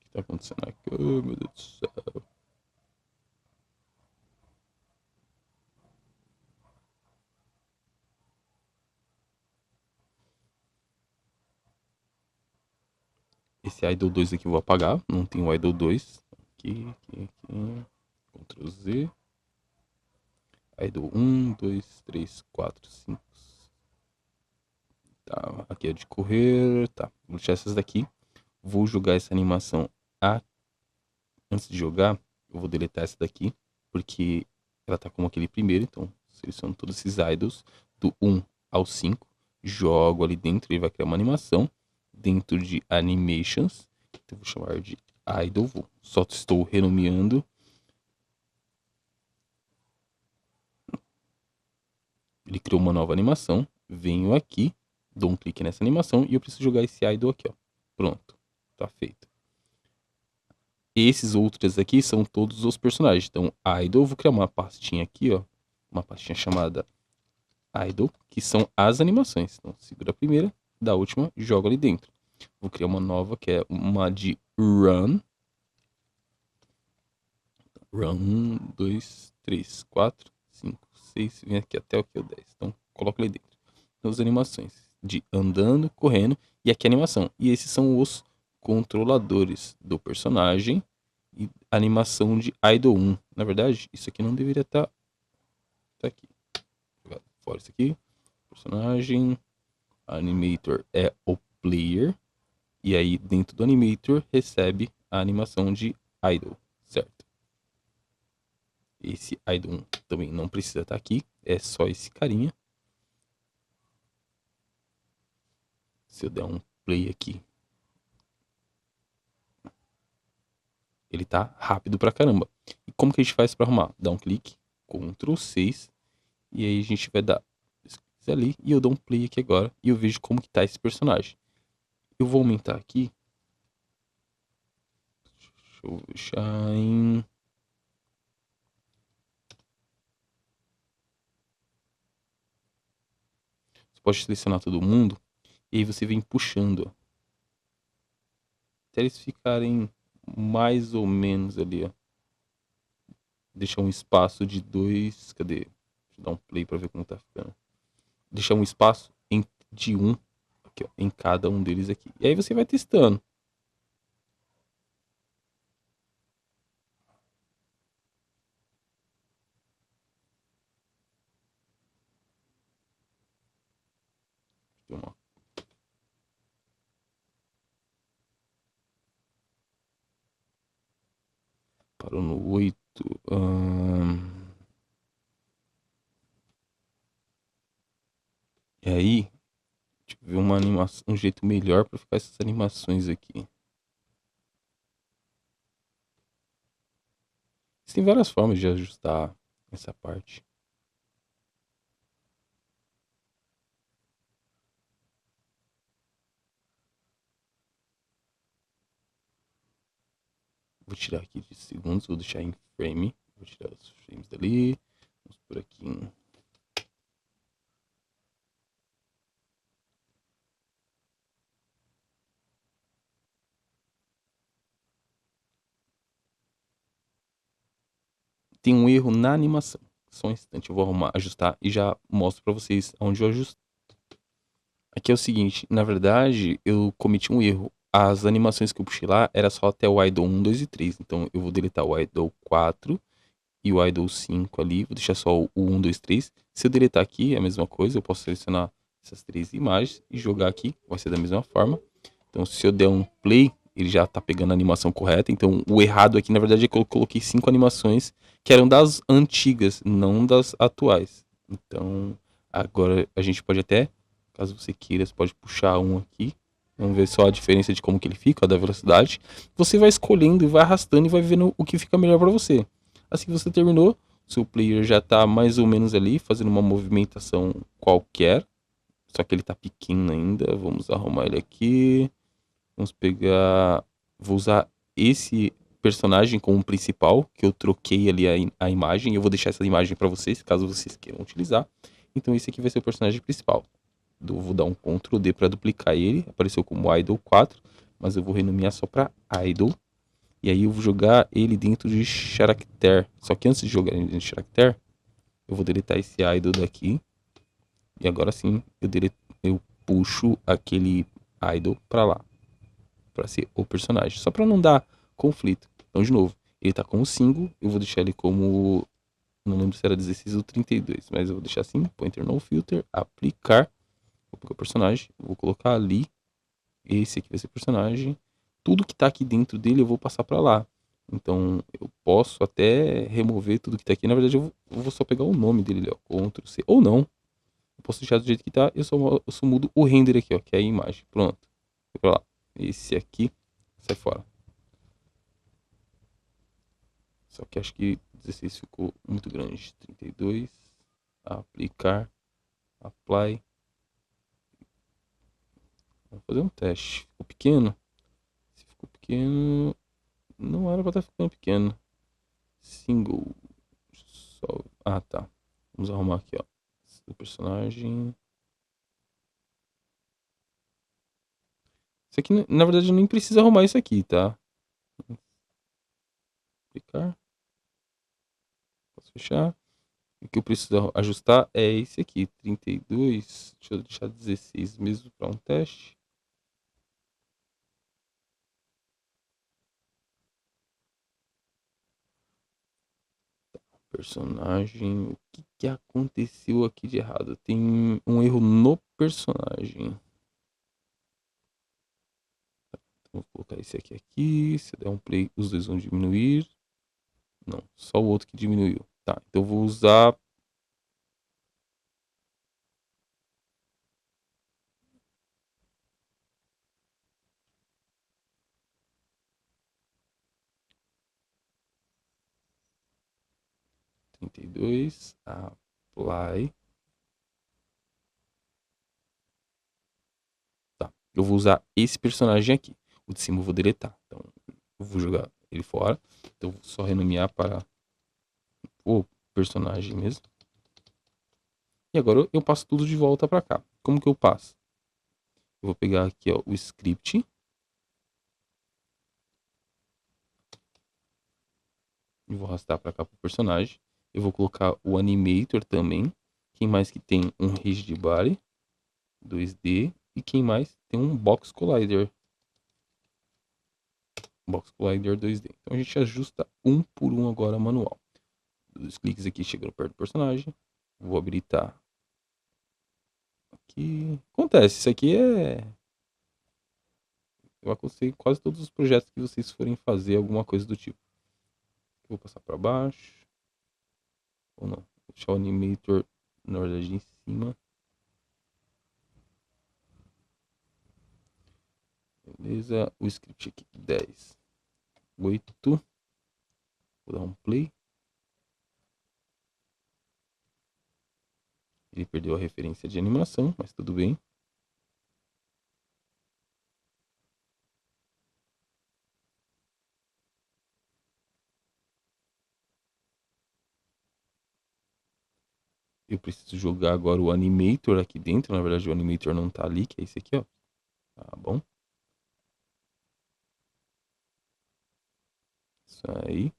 que tá acontecendo aqui? Oh, meu Deus do céu. Esse Idol 2 aqui eu vou apagar. Não tem o Idol 2. Aqui. Ctrl Z. Idol 1, 2, 3, 4, 5. Tá, aqui é de correr. Tá, vou deixar essas daqui. Vou jogar essa animação antes de jogar. Eu vou deletar essa daqui, porque ela tá como aquele primeiro. Então, seleciono todos esses idols do 1 ao 5. Jogo ali dentro, ele vai criar uma animação dentro de Animations. Então, vou chamar de Idol. Só estou renomeando. Ele criou uma nova animação. Venho aqui, dou um clique nessa animação e eu preciso jogar esse idol aqui, ó. Pronto, tá feito. Esses outros aqui são todos os personagens. Então, idol, vou criar uma pastinha aqui, ó. Uma pastinha chamada idol, que são as animações. Então, segura a primeira, da última, joga ali dentro. Vou criar uma nova, que é uma de run. Run 1, 2, 3, 4, 5, 6, vem aqui até o 10. Então, coloca ali dentro. Então, as animações de andando, correndo e aqui a animação. E esses são os controladores do personagem e animação de Idol 1. Na verdade, isso aqui não deveria estar aqui. Fora isso aqui. Personagem. Animator é o player. E aí, dentro do Animator, recebe a animação de Idol, certo? Esse Idol 1 também não precisa estar aqui. É só esse carinha. Se eu der um play aqui, ele tá rápido pra caramba. E como que a gente faz pra arrumar? Dá um clique, Ctrl 6, e aí a gente vai dar ali, e eu dou um play aqui agora, e eu vejo como que tá esse personagem. Eu vou aumentar aqui. Deixa eu deixar em... Você pode selecionar todo mundo, e aí você vem puxando, ó, até eles ficarem mais ou menos ali, ó. Deixar um espaço de 2... Cadê? Deixa eu dar um play pra ver como tá ficando. Deixar um espaço de 1 aqui, ó, em cada um deles aqui. E aí você vai testando. Uma... Parou no 8. E aí, deixa eu ver uma animação, um jeito melhor para ficar essas animações aqui. Tem várias formas de ajustar essa parte. Vou tirar aqui de segundos, vou deixar em frame. Vou tirar os frames dali. Vamos por aqui. Tem um erro na animação. Só um instante, eu vou arrumar, ajustar e já mostro para vocês onde eu ajusto. Aqui é o seguinte, na verdade, eu cometi um erro. As animações que eu puxei lá era só até o Idol 1, 2 e 3. Então eu vou deletar o Idol 4 e o Idol 5 ali. Vou deixar só o 1, 2, 3. Se eu deletar aqui, é a mesma coisa. Eu posso selecionar essas três imagens e jogar aqui. Vai ser da mesma forma. Então se eu der um play, ele já tá pegando a animação correta. Então o errado aqui, na verdade, é que eu coloquei 5 animações que eram das antigas, não das atuais. Então agora a gente pode até... Caso você queira, você pode puxar um aqui. Vamos ver só a diferença de como que ele fica, ó, da velocidade. Você vai escolhendo e vai arrastando e vai vendo o que fica melhor para você. Assim que você terminou, seu player já tá mais ou menos ali, fazendo uma movimentação qualquer. Só que ele tá pequeno ainda. Vamos arrumar ele aqui. Vamos pegar Vou usar esse personagem como principal, que eu troquei ali a imagem. Eu vou deixar essa imagem para vocês, caso vocês queiram utilizar. Então esse aqui vai ser o personagem principal. Vou dar um Ctrl D para duplicar ele. Apareceu como Idol 4, mas eu vou renomear só para Idol. E aí eu vou jogar ele dentro de Character. Só que antes de jogar ele dentro de Character, eu vou deletar esse Idol daqui. E agora sim, eu puxo aquele Idol para lá. Para ser o personagem. Só para não dar conflito. Então, de novo, ele tá como single. Eu vou deixar ele como... Não lembro se era 16 ou 32. Mas eu vou deixar assim. Pointer no filter. Aplicar. Vou pegar o personagem. Vou colocar ali. Esse aqui vai ser o personagem. Tudo que tá aqui dentro dele eu vou passar para lá. Então eu posso até remover tudo que tá aqui. Na verdade eu vou só pegar o nome dele ali, ó. Ctrl C. Ou não. Eu posso deixar do jeito que tá. Eu só mudo o render aqui, ó. Que é a imagem. Pronto. Vou pra lá. Esse aqui sai fora. Só que acho que 16 ficou muito grande. 32. Aplicar. Apply. Vamos fazer um teste. Ficou pequeno? Se ficou pequeno... Não era pra estar ficando pequeno. Single. Só... Ah, tá. Vamos arrumar aqui, ó. O personagem. Isso aqui, na verdade, nem precisa arrumar isso aqui, tá? Clicar. Posso fechar. O que eu preciso ajustar é esse aqui. 32. Deixa eu deixar 16 mesmo para um teste. Personagem. O que aconteceu aqui de errado? Tem um erro no personagem. Vou colocar esse aqui. Se der um play, os dois vão diminuir. Não, só o outro que diminuiu. Tá, então eu vou usar... Trinta e dois. Apply. Tá, eu vou usar esse personagem aqui. O de cima eu vou deletar. Então, eu vou jogar ele fora. Então, eu vou só renomear para o personagem mesmo. E agora eu passo tudo de volta para cá. Como que eu passo? Eu vou pegar aqui, ó, o script. E vou arrastar para cá para o personagem. Eu vou colocar o animator também. Quem mais que tem um rigid body 2D. E quem mais tem um box collider. Box collider 2D. Então a gente ajusta um por um agora manual. Os cliques aqui chegando perto do personagem. Vou habilitar aqui. Acontece, isso aqui é... Eu aconselho quase todos os projetos que vocês forem fazer alguma coisa do tipo. Vou passar para baixo. Ou não. Vou deixar o animator, na verdade, em cima. Beleza. O script aqui, 10. 8. Vou dar um play. Ele perdeu a referência de animação, mas tudo bem. Eu preciso jogar agora o animator aqui dentro. Na verdade, o animator não tá ali, que é esse aqui, ó. Tá bom. Isso aí.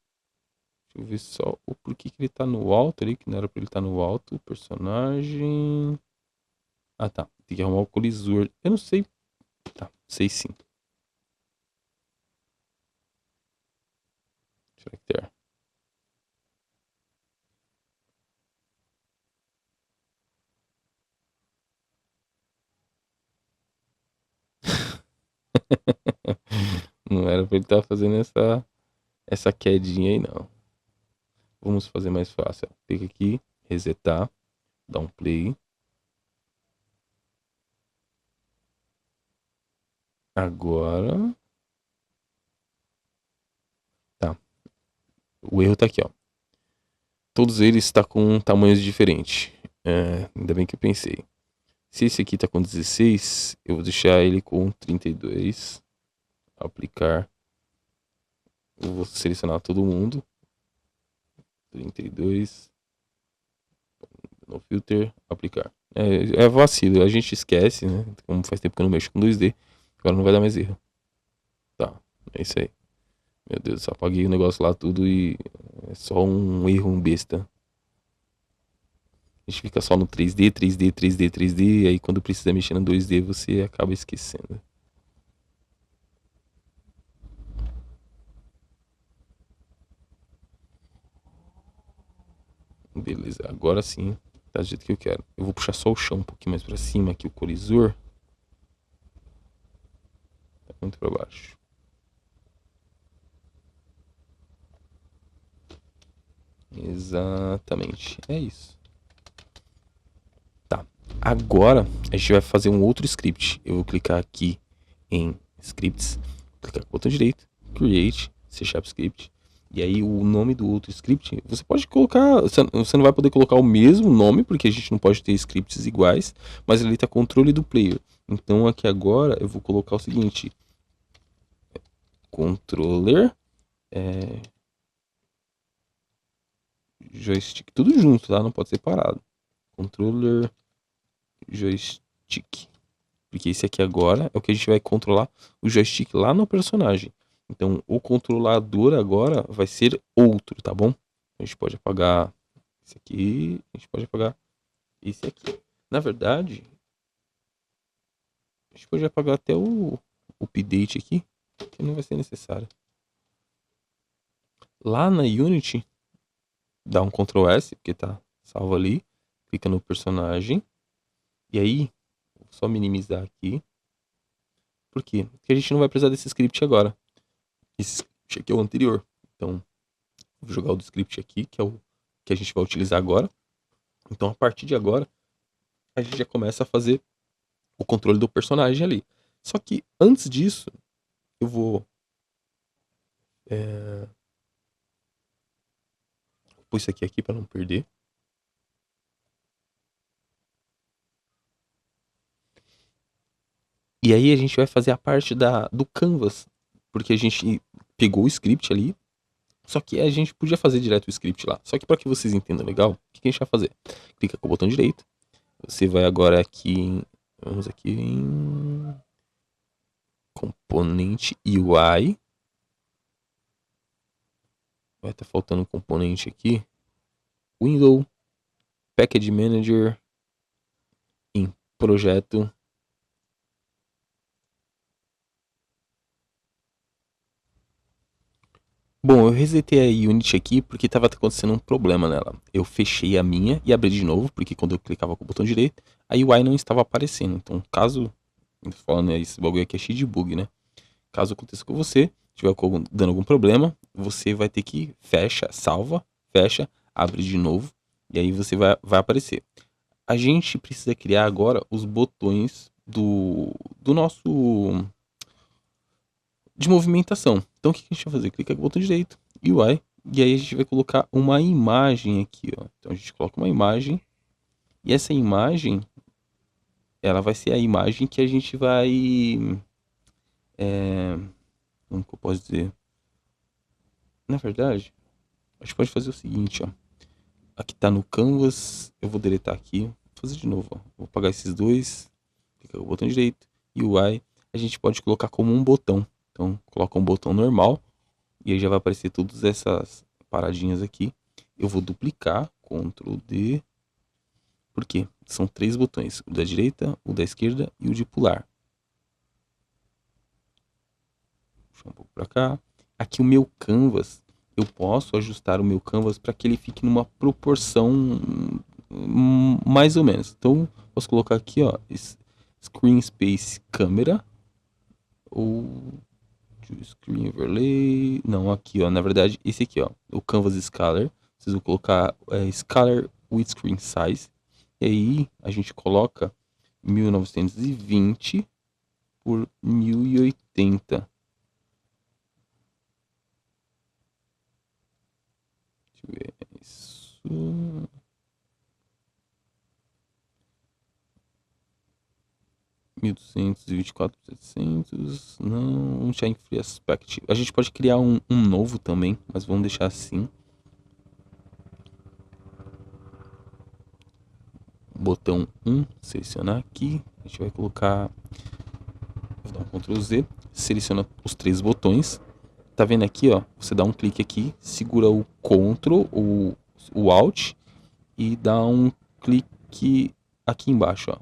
Deixa eu ver só o porquê que ele tá no alto ali, que não era pra ele estar no alto. O personagem... Ah, tá. Tem que arrumar o colisor. Eu não sei. Tá, sei sim. Character. Não era pra ele estar fazendo essa quedinha aí, não. Vamos fazer mais fácil. Clica aqui, resetar, dá um play. Agora... Tá. O erro tá aqui, ó. Todos eles estão com tamanhos diferentes. Ainda bem que eu pensei. Se esse aqui tá com 16, eu vou deixar ele com 32. Aplicar. Eu vou selecionar todo mundo. 32. No filter, aplicar. É vacilo, a gente esquece, né? Como faz tempo que eu não mexo com 2D. Agora não vai dar mais erro. Tá, é isso aí. Meu Deus, só apaguei o negócio lá tudo e é só um erro, um besta. A gente fica só no 3D, 3D, 3D, 3D, e aí quando precisa mexer no 2D você acaba esquecendo. Beleza, agora sim, tá do jeito que eu quero. Eu vou puxar só o chão um pouquinho mais pra cima aqui, o colisor. Tá muito pra baixo. Exatamente, é isso. Tá, agora a gente vai fazer um outro script. Eu vou clicar aqui em Scripts, clicar com o botão direito, Create, C Sharp Script. E aí o nome do outro script, você pode colocar, você não vai poder colocar o mesmo nome, porque a gente não pode ter scripts iguais, mas ele está controle do player. Então aqui agora eu vou colocar o seguinte, controller, joystick, tudo junto, tá? Não pode ser separado. Controller, joystick. Porque esse aqui agora é o que a gente vai controlar o joystick lá no personagem. Então, o controlador agora vai ser outro, tá bom? A gente pode apagar esse aqui, a gente pode apagar esse aqui. Na verdade, a gente pode apagar até o update aqui, que não vai ser necessário. Lá na Unity, dá um Ctrl S, porque tá salvo ali. Clica no personagem. E aí, vou só minimizar aqui. Por quê? Porque a gente não vai precisar desse script agora. Esse script aqui é o anterior. Então, vou jogar o do script aqui, que é o que a gente vai utilizar agora. Então, a partir de agora, a gente já começa a fazer o controle do personagem ali. Só que antes disso, eu vou pôr isso aqui para não perder. E aí a gente vai fazer a parte do canvas, porque a gente pegou o script ali, só que a gente podia fazer direto o script lá. Só que para que vocês entendam legal, o que a gente vai fazer? Clica com o botão direito, você vai agora aqui em, vamos aqui em componente UI. Vai estar faltando um componente aqui. Window, Package Manager, em projeto. Bom, eu resetei a Unity aqui porque estava acontecendo um problema nela. Eu fechei a minha e abri de novo, porque quando eu clicava com o botão direito, a UI não estava aparecendo. Então, caso, falando esse bagulho aqui é cheio de bug, né? Caso aconteça com você, tiver dando algum problema, você vai ter que fecha, salva, fecha, abre de novo, e aí você vai aparecer. A gente precisa criar agora os botões do nosso de movimentação. Então o que a gente vai fazer? Clica com o botão direito, UI, e aí a gente vai colocar uma imagem aqui, ó. Então a gente coloca uma imagem, e essa imagem, ela vai ser a imagem que a gente vai, como que eu posso dizer? Na verdade, a gente pode fazer o seguinte, ó. Aqui tá no Canvas, eu vou deletar aqui, vou fazer de novo, ó. Vou apagar esses dois, clica com o botão direito, UI, a gente pode colocar como um botão. Então coloca um botão normal, e aí já vai aparecer todas essas paradinhas aqui. Eu vou duplicar, Ctrl D, porque são 3 botões, o da direita, o da esquerda e o de pular. Puxar um pouco para cá. Aqui o meu canvas, eu posso ajustar o meu canvas para que ele fique numa proporção mais ou menos. Então, posso colocar aqui, ó, Screen Space Câmera ou Screen Overlay. Não, aqui, ó, na verdade, esse aqui, ó, o Canvas Scalar. Vocês vão colocar Scalar with Screen Size. E aí a gente coloca 1920 por 1080. Deixa eu ver isso. 1224.700. Não, Shine Free Aspect. A gente pode criar um novo também, mas vamos deixar assim. Botão 1, selecionar aqui. A gente vai colocar. Vou dar um Ctrl Z. Seleciona os 3 botões. Tá vendo aqui, ó? Você dá um clique aqui, segura o Ctrl, o Alt e dá um clique aqui embaixo, ó.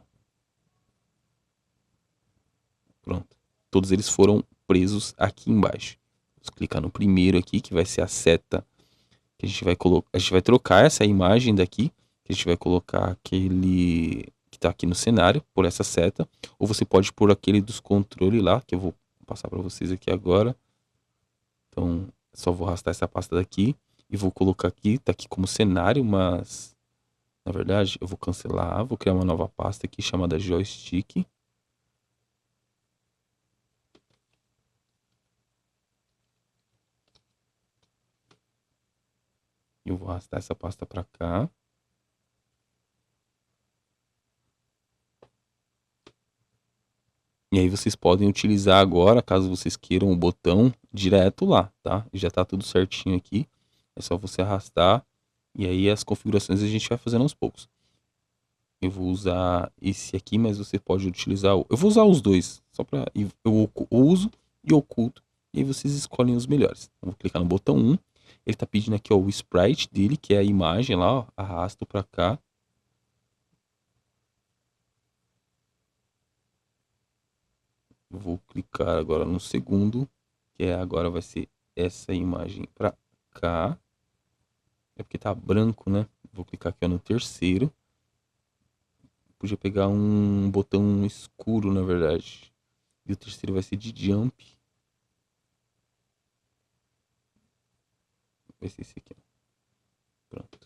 Pronto. Todos eles foram presos aqui embaixo. Vamos clicar no primeiro aqui, que vai ser a seta que a gente vai colocar. A gente vai trocar essa imagem daqui, que a gente vai colocar aquele que tá aqui no cenário por essa seta, ou você pode pôr aquele dos controles lá, que eu vou passar para vocês aqui agora. Então, só vou arrastar essa pasta daqui e vou colocar aqui, tá aqui como cenário, mas na verdade eu vou cancelar, vou criar uma nova pasta aqui chamada joystick. Eu vou arrastar essa pasta para cá. E aí vocês podem utilizar agora, caso vocês queiram, o botão direto lá, tá? Já tá tudo certinho aqui. É só você arrastar e aí as configurações a gente vai fazendo aos poucos. Eu vou usar esse aqui, mas você pode utilizar eu vou usar os dois, só para eu uso e oculto. E aí vocês escolhem os melhores. Eu vou clicar no botão 1. Ele tá pedindo aqui ó, o sprite dele, que é a imagem lá, ó, arrasto para cá. Eu vou clicar agora no segundo, que é agora vai ser essa imagem para cá. É porque tá branco, né? Vou clicar aqui ó, no terceiro. Podia pegar um botão escuro, na verdade. E o terceiro vai ser de jump. Vai ser esse aqui, ó. Pronto.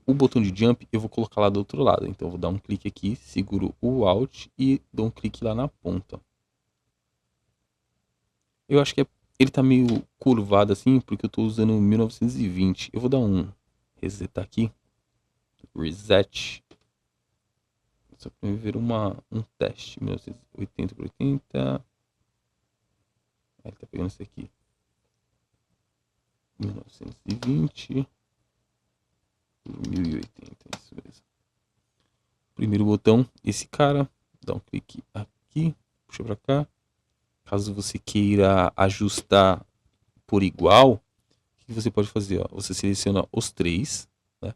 O botão de jump eu vou colocar lá do outro lado. Então eu vou dar um clique aqui, seguro o Alt e dou um clique lá na ponta. Eu acho que ele tá meio curvado assim, porque eu tô usando 1920. Eu vou dar um resetar aqui. Reset. Só para ver um teste. 1980 por 80. Ele tá pegando isso aqui. 1920 por 1080. Isso mesmo. Primeiro botão, esse cara. Dá um clique aqui. Puxa pra cá. Caso você queira ajustar por igual, o que você pode fazer? Ó? Você seleciona os três, né?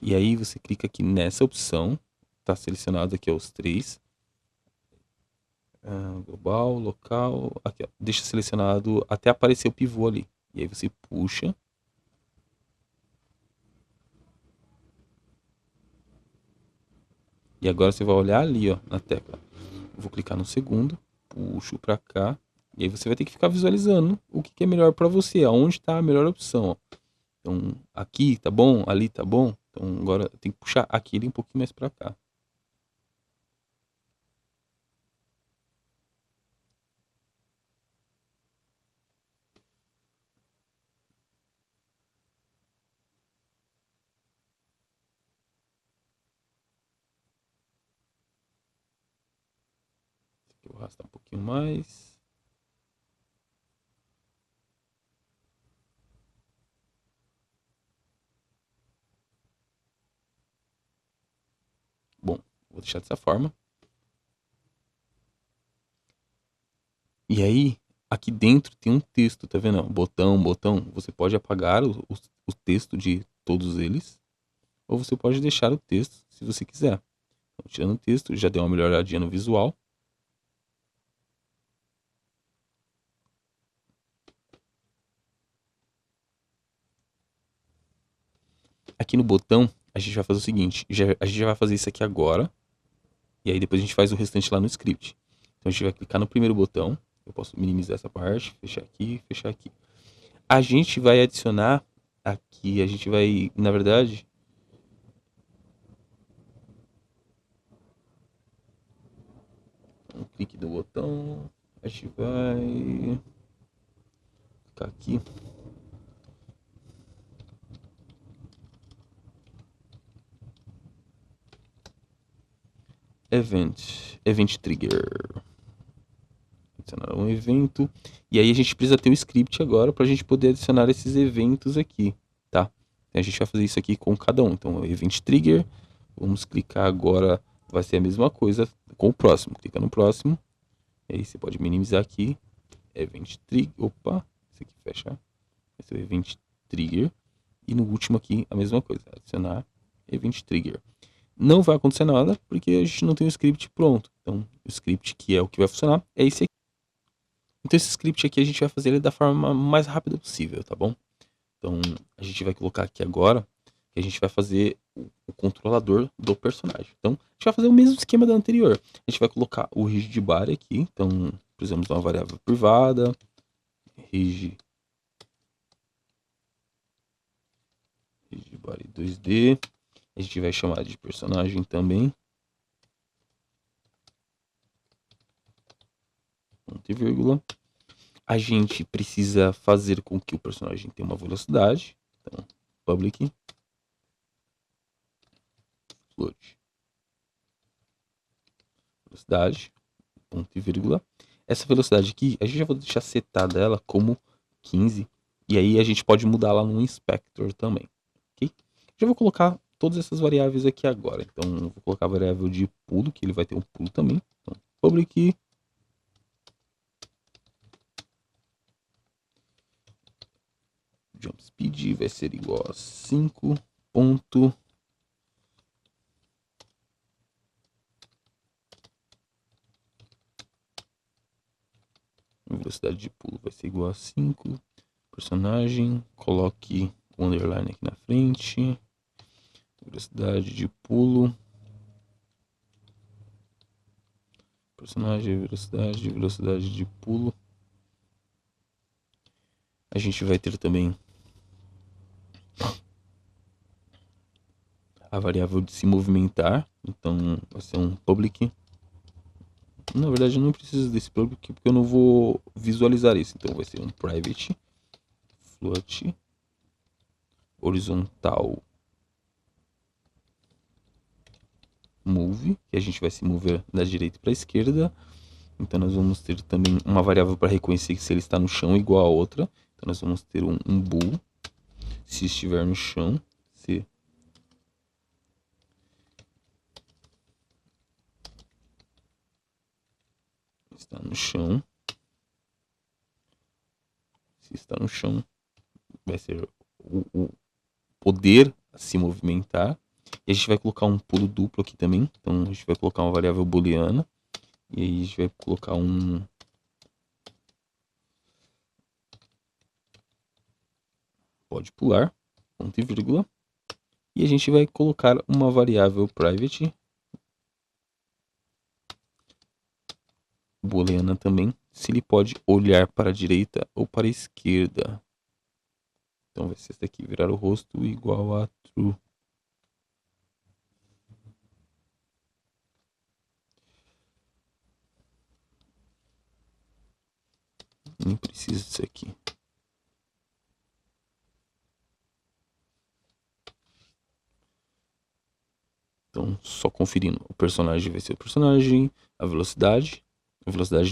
E aí você clica aqui nessa opção. Tá selecionado aqui ó, os três. Global, local. Aqui, ó. Deixa selecionado até aparecer o pivô ali. E aí você puxa. E agora você vai olhar ali, ó, na tecla. Eu vou clicar no segundo, puxo para cá. E aí você vai ter que ficar visualizando o que é melhor para você, aonde está a melhor opção. Ó. Então, aqui tá bom, ali tá bom. Então, agora tem que puxar aquele um pouquinho mais para cá. Aqui eu vou arrastar um pouquinho mais. Bom, vou deixar dessa forma. E aí, aqui dentro tem um texto, tá vendo? Botão, botão. Você pode apagar o texto de todos eles, ou você pode deixar o texto se você quiser. Então, tirando o texto, já deu uma melhoradinha no visual. Aqui no botão, a gente vai fazer o seguinte, a gente já vai fazer isso aqui agora, e aí depois a gente faz o restante lá no script. Então a gente vai clicar no primeiro botão, eu posso minimizar essa parte, fechar aqui, fechar aqui. A gente vai adicionar aqui, a gente vai, na verdade, um clique do botão, a gente vai clicar aqui. event trigger. Adicionar um evento. E aí a gente precisa ter o script agora para a gente poder adicionar esses eventos aqui, tá? A gente vai fazer isso aqui com cada um. Então, event trigger. Vamos clicar agora. Vai ser a mesma coisa com o próximo. Clica no próximo. E aí você pode minimizar aqui. Event trigger. Opa, esse aqui fecha. Vai ser o event trigger. E no último aqui, a mesma coisa. Adicionar event trigger. Não vai acontecer nada, porque a gente não tem o script pronto. Então, o script que é o que vai funcionar é esse aqui. Então, esse script aqui a gente vai fazer ele da forma mais rápida possível, tá bom? Então, a gente vai colocar aqui agora que a gente vai fazer o controlador do personagem. Então, a gente vai fazer o mesmo esquema da anterior. A gente vai colocar o rigid body aqui. Então, precisamos de uma variável privada. Rigid body 2D. A gente vai chamar de personagem também. Ponto e vírgula. A gente precisa fazer com que o personagem tenha uma velocidade. Então, public float velocidade, ponto e vírgula. Essa velocidade aqui, a gente já vai deixar setada ela como 15. E aí a gente pode mudar lá no inspector também, ok? Já vou colocar todas essas variáveis aqui agora. Então, eu vou colocar a variável de pulo, que ele vai ter um pulo também. Então, public jump speed vai ser igual a 5 ponto velocidade de pulo vai ser igual a 5. Personagem, coloque o underline aqui na frente. Velocidade de pulo. Personagem, velocidade de pulo. A gente vai ter também a variável de se movimentar. Então vai ser um public. Na verdade eu não preciso desse public porque eu não vou visualizar isso. Então vai ser um private float horizontal move, que a gente vai se mover da direita para a esquerda. Então nós vamos ter também uma variável para reconhecer se ele está no chão igual a outra. Então nós vamos ter um bool se estiver no chão, se está no chão. Se está no chão, vai ser o poder se movimentar. E a gente vai colocar um pulo duplo aqui também. Então a gente vai colocar uma variável booleana. E aí a gente vai colocar um pode pular, ponto e vírgula. E a gente vai colocar uma variável private booleana também, se ele pode olhar para a direita ou para a esquerda. Então vai ser esse daqui, virar o rosto igual a true. Nem precisa disso aqui. Então, só conferindo. O personagem vai ser o personagem, a velocidade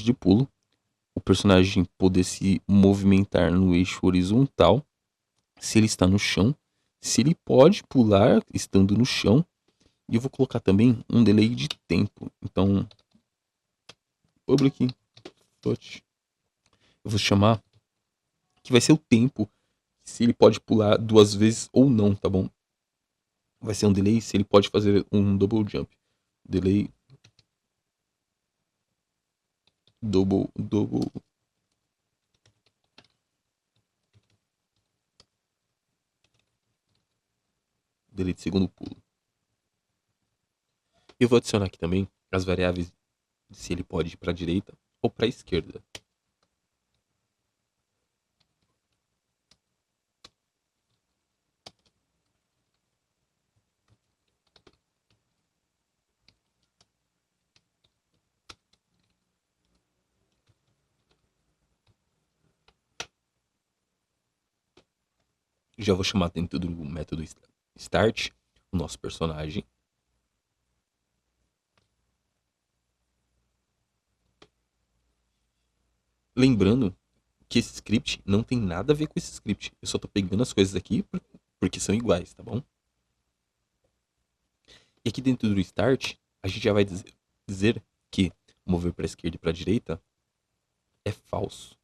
de pulo. O personagem poder se movimentar no eixo horizontal, se ele está no chão. Se ele pode pular estando no chão. E eu vou colocar também um delay de tempo. Então, public float. Eu vou chamar que vai ser o tempo, se ele pode pular 2 vezes ou não, tá bom? Vai ser um delay se ele pode fazer um double jump. Delay double delay de segundo pulo. Eu vou adicionar aqui também as variáveis se ele pode ir para a direita ou para a esquerda. Já vou chamar dentro do método start o nosso personagem. Lembrando que esse script não tem nada a ver com esse script. Eu só tô pegando as coisas aqui porque são iguais, tá bom? E aqui dentro do start, a gente já vai dizer que mover para a esquerda e para a direita é falso.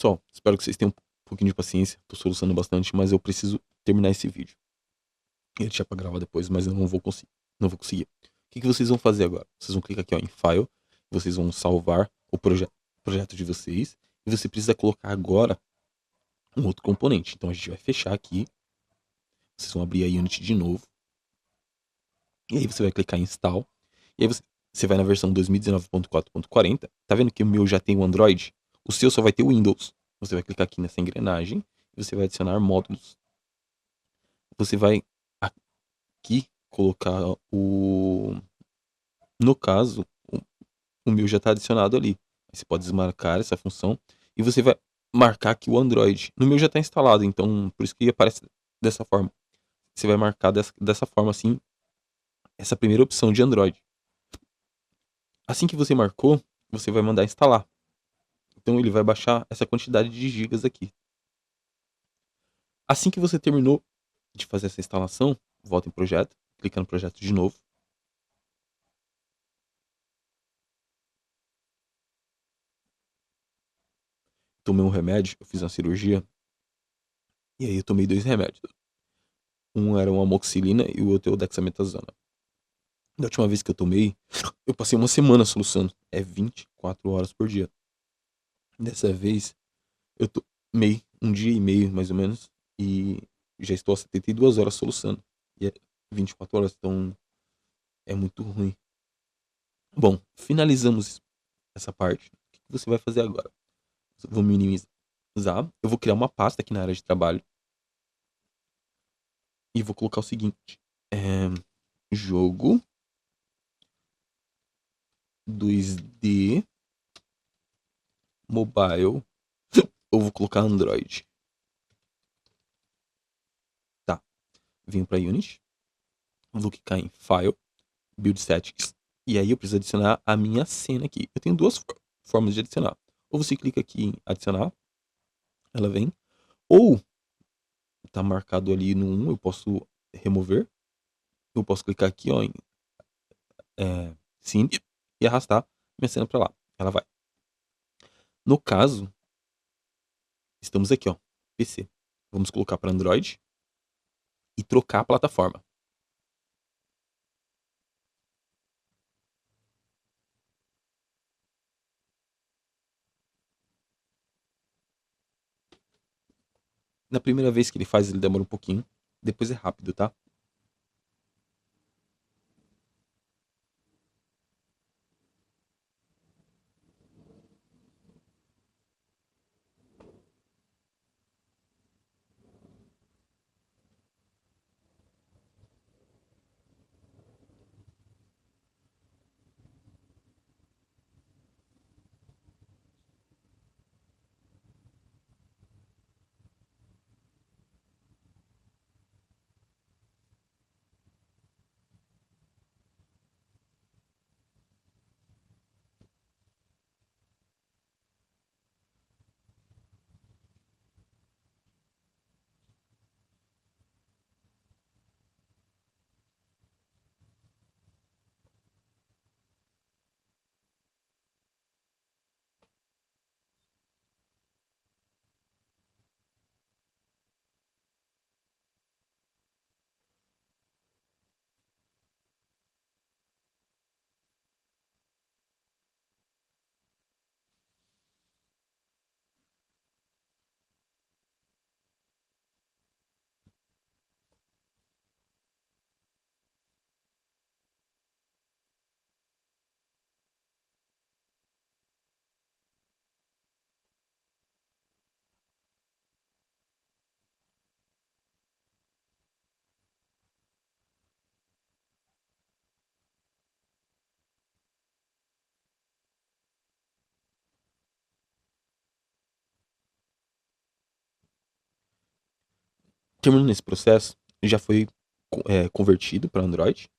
Pessoal, espero que vocês tenham um pouquinho de paciência. Tô solucionando bastante, mas eu preciso terminar esse vídeo. Eu ia deixar pra gravar depois, mas eu não vou conseguir. Não vou conseguir. O que vocês vão fazer agora? Vocês vão clicar aqui ó, em File. Vocês vão salvar o projeto de vocês. E você precisa colocar agora um outro componente. Então a gente vai fechar aqui. Vocês vão abrir a Unity de novo. E aí você vai clicar em Install. E aí você vai na versão 2019.4.40. Tá vendo que o meu já tem o Android? O seu só vai ter o Windows. Você vai clicar aqui nessa engrenagem. E você vai adicionar módulos. Você vai aqui colocar o... No caso, o meu já está adicionado ali. Você pode desmarcar essa função. E você vai marcar aqui o Android. No meu já está instalado, então por isso que aparece dessa forma. Você vai marcar dessa forma assim, essa primeira opção de Android. Assim que você marcou, você vai mandar instalar. Então ele vai baixar essa quantidade de gigas aqui. Assim que você terminou de fazer essa instalação, volta em projeto, clica no projeto de novo. Tomei um remédio, eu fiz uma cirurgia. E aí eu tomei 2 remédios. Um era uma amoxicilina e o outro é o dexametasona. Da última vez que eu tomei, eu passei uma semana soluçando. É 24 horas por dia. Dessa vez, eu tomei um dia e meio, mais ou menos, e já estou a 72 horas soluçando. E é 24 horas, então é muito ruim. Bom, finalizamos essa parte. O que você vai fazer agora? Eu vou minimizar. Eu vou criar uma pasta aqui na área de trabalho. E vou colocar o seguinte. Jogo 2D mobile. Eu vou colocar Android. Tá. Venho para Unity. Vou clicar em File, Build Settings. E aí eu preciso adicionar a minha cena aqui. Eu tenho duas formas de adicionar. Ou você clica aqui em adicionar. Ela vem. Ou tá marcado ali no 1. Eu posso remover. Eu posso clicar aqui ó, em Sim e arrastar minha cena para lá. Ela vai. No caso, estamos aqui, ó, PC. Vamos colocar para Android e trocar a plataforma. Na primeira vez que ele faz, ele demora um pouquinho. Depois é rápido, tá? Terminando esse processo, já foi convertido para Android.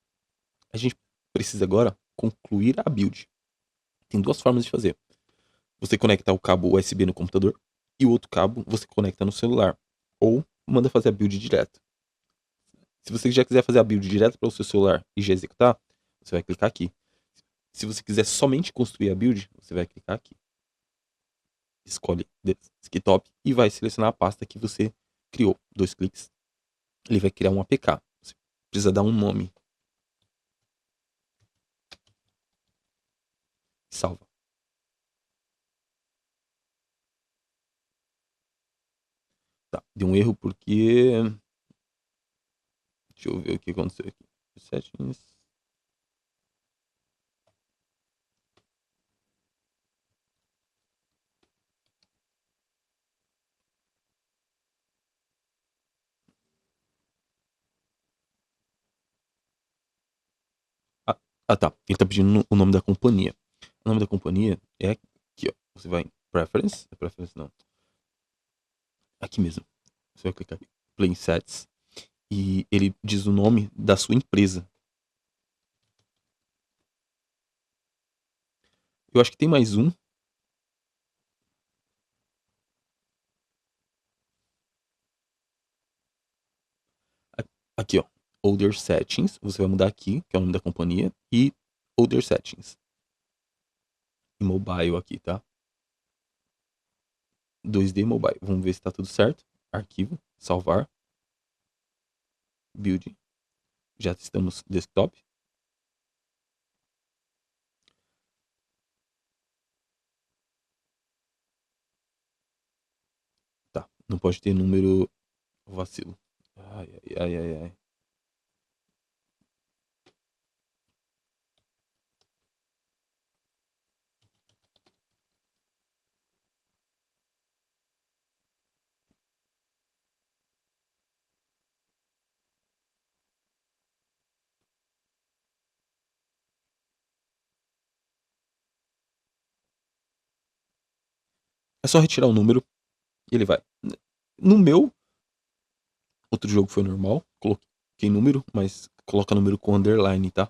A gente precisa agora concluir a build. Tem duas formas de fazer. Você conecta o cabo USB no computador e o outro cabo você conecta no celular. Ou manda fazer a build direto. Se você já quiser fazer a build direto para o seu celular e já executar, você vai clicar aqui. Se você quiser somente construir a build, você vai clicar aqui. escolhe desktop e vai selecionar a pasta que você criou. 2 cliques, ele vai criar um APK. Você precisa dar um nome. Salva. Tá, deu um erro porque... Deixa eu ver o que aconteceu aqui. Settings. Tá. Ele tá pedindo o nome da companhia. O nome da companhia é aqui, ó. Você vai em Preference. Preference não. Aqui mesmo. Você vai clicar aqui. Play Sets. E ele diz o nome da sua empresa. Eu acho que tem mais um. Aqui, ó. Older Settings. Você vai mudar aqui, que é o nome da companhia. E Older Settings. E Mobile aqui, tá? 2D Mobile. Vamos ver se tá tudo certo. Arquivo. Salvar. Build. Já estamos desktop. Tá. Não pode ter número vacilo. Ai, ai, ai, ai. É só retirar o número e ele vai. No meu, outro jogo foi normal. Coloquei número, mas coloca número com underline, tá?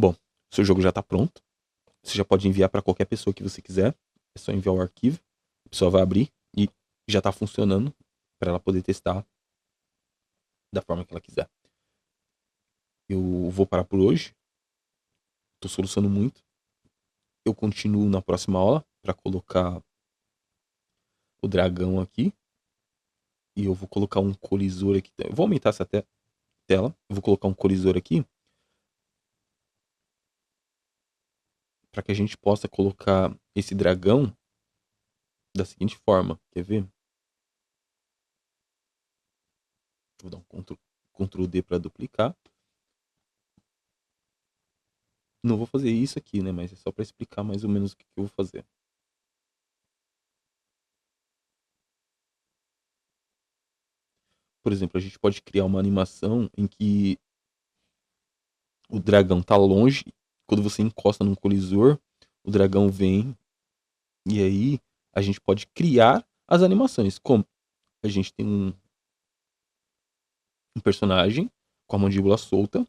Bom, seu jogo já tá pronto. Você já pode enviar para qualquer pessoa que você quiser. É só enviar o arquivo. A pessoa vai abrir e já tá funcionando para ela poder testar da forma que ela quiser. Eu vou parar por hoje. Tô solucionando muito. Eu continuo na próxima aula para colocar o dragão aqui. E eu vou colocar um colisor aqui. Eu vou aumentar essa tela. Eu vou colocar um colisor aqui para que a gente possa colocar esse dragão da seguinte forma. Quer ver? Vou dar um Ctrl D para duplicar. Não vou fazer isso aqui, né? Mas é só para explicar mais ou menos o que eu vou fazer. Por exemplo, a gente pode criar uma animação em que o dragão tá longe. Quando você encosta num colisor, o dragão vem. E aí a gente pode criar as animações. Como a gente tem um personagem com a mandíbula solta.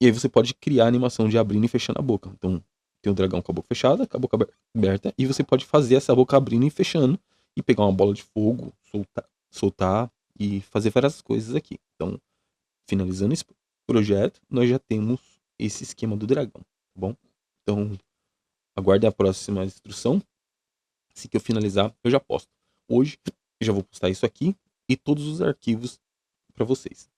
E aí você pode criar a animação de abrindo e fechando a boca. Então tem o dragão com a boca fechada, com a boca aberta. E você pode fazer essa boca abrindo e fechando. E pegar uma bola de fogo, soltar e fazer várias coisas aqui. Então, finalizando esse projeto, nós já temos esse esquema do dragão, tá bom? Então, aguarde a próxima instrução. Assim que eu finalizar, eu já posto. Hoje, eu já vou postar isso aqui e todos os arquivos para vocês.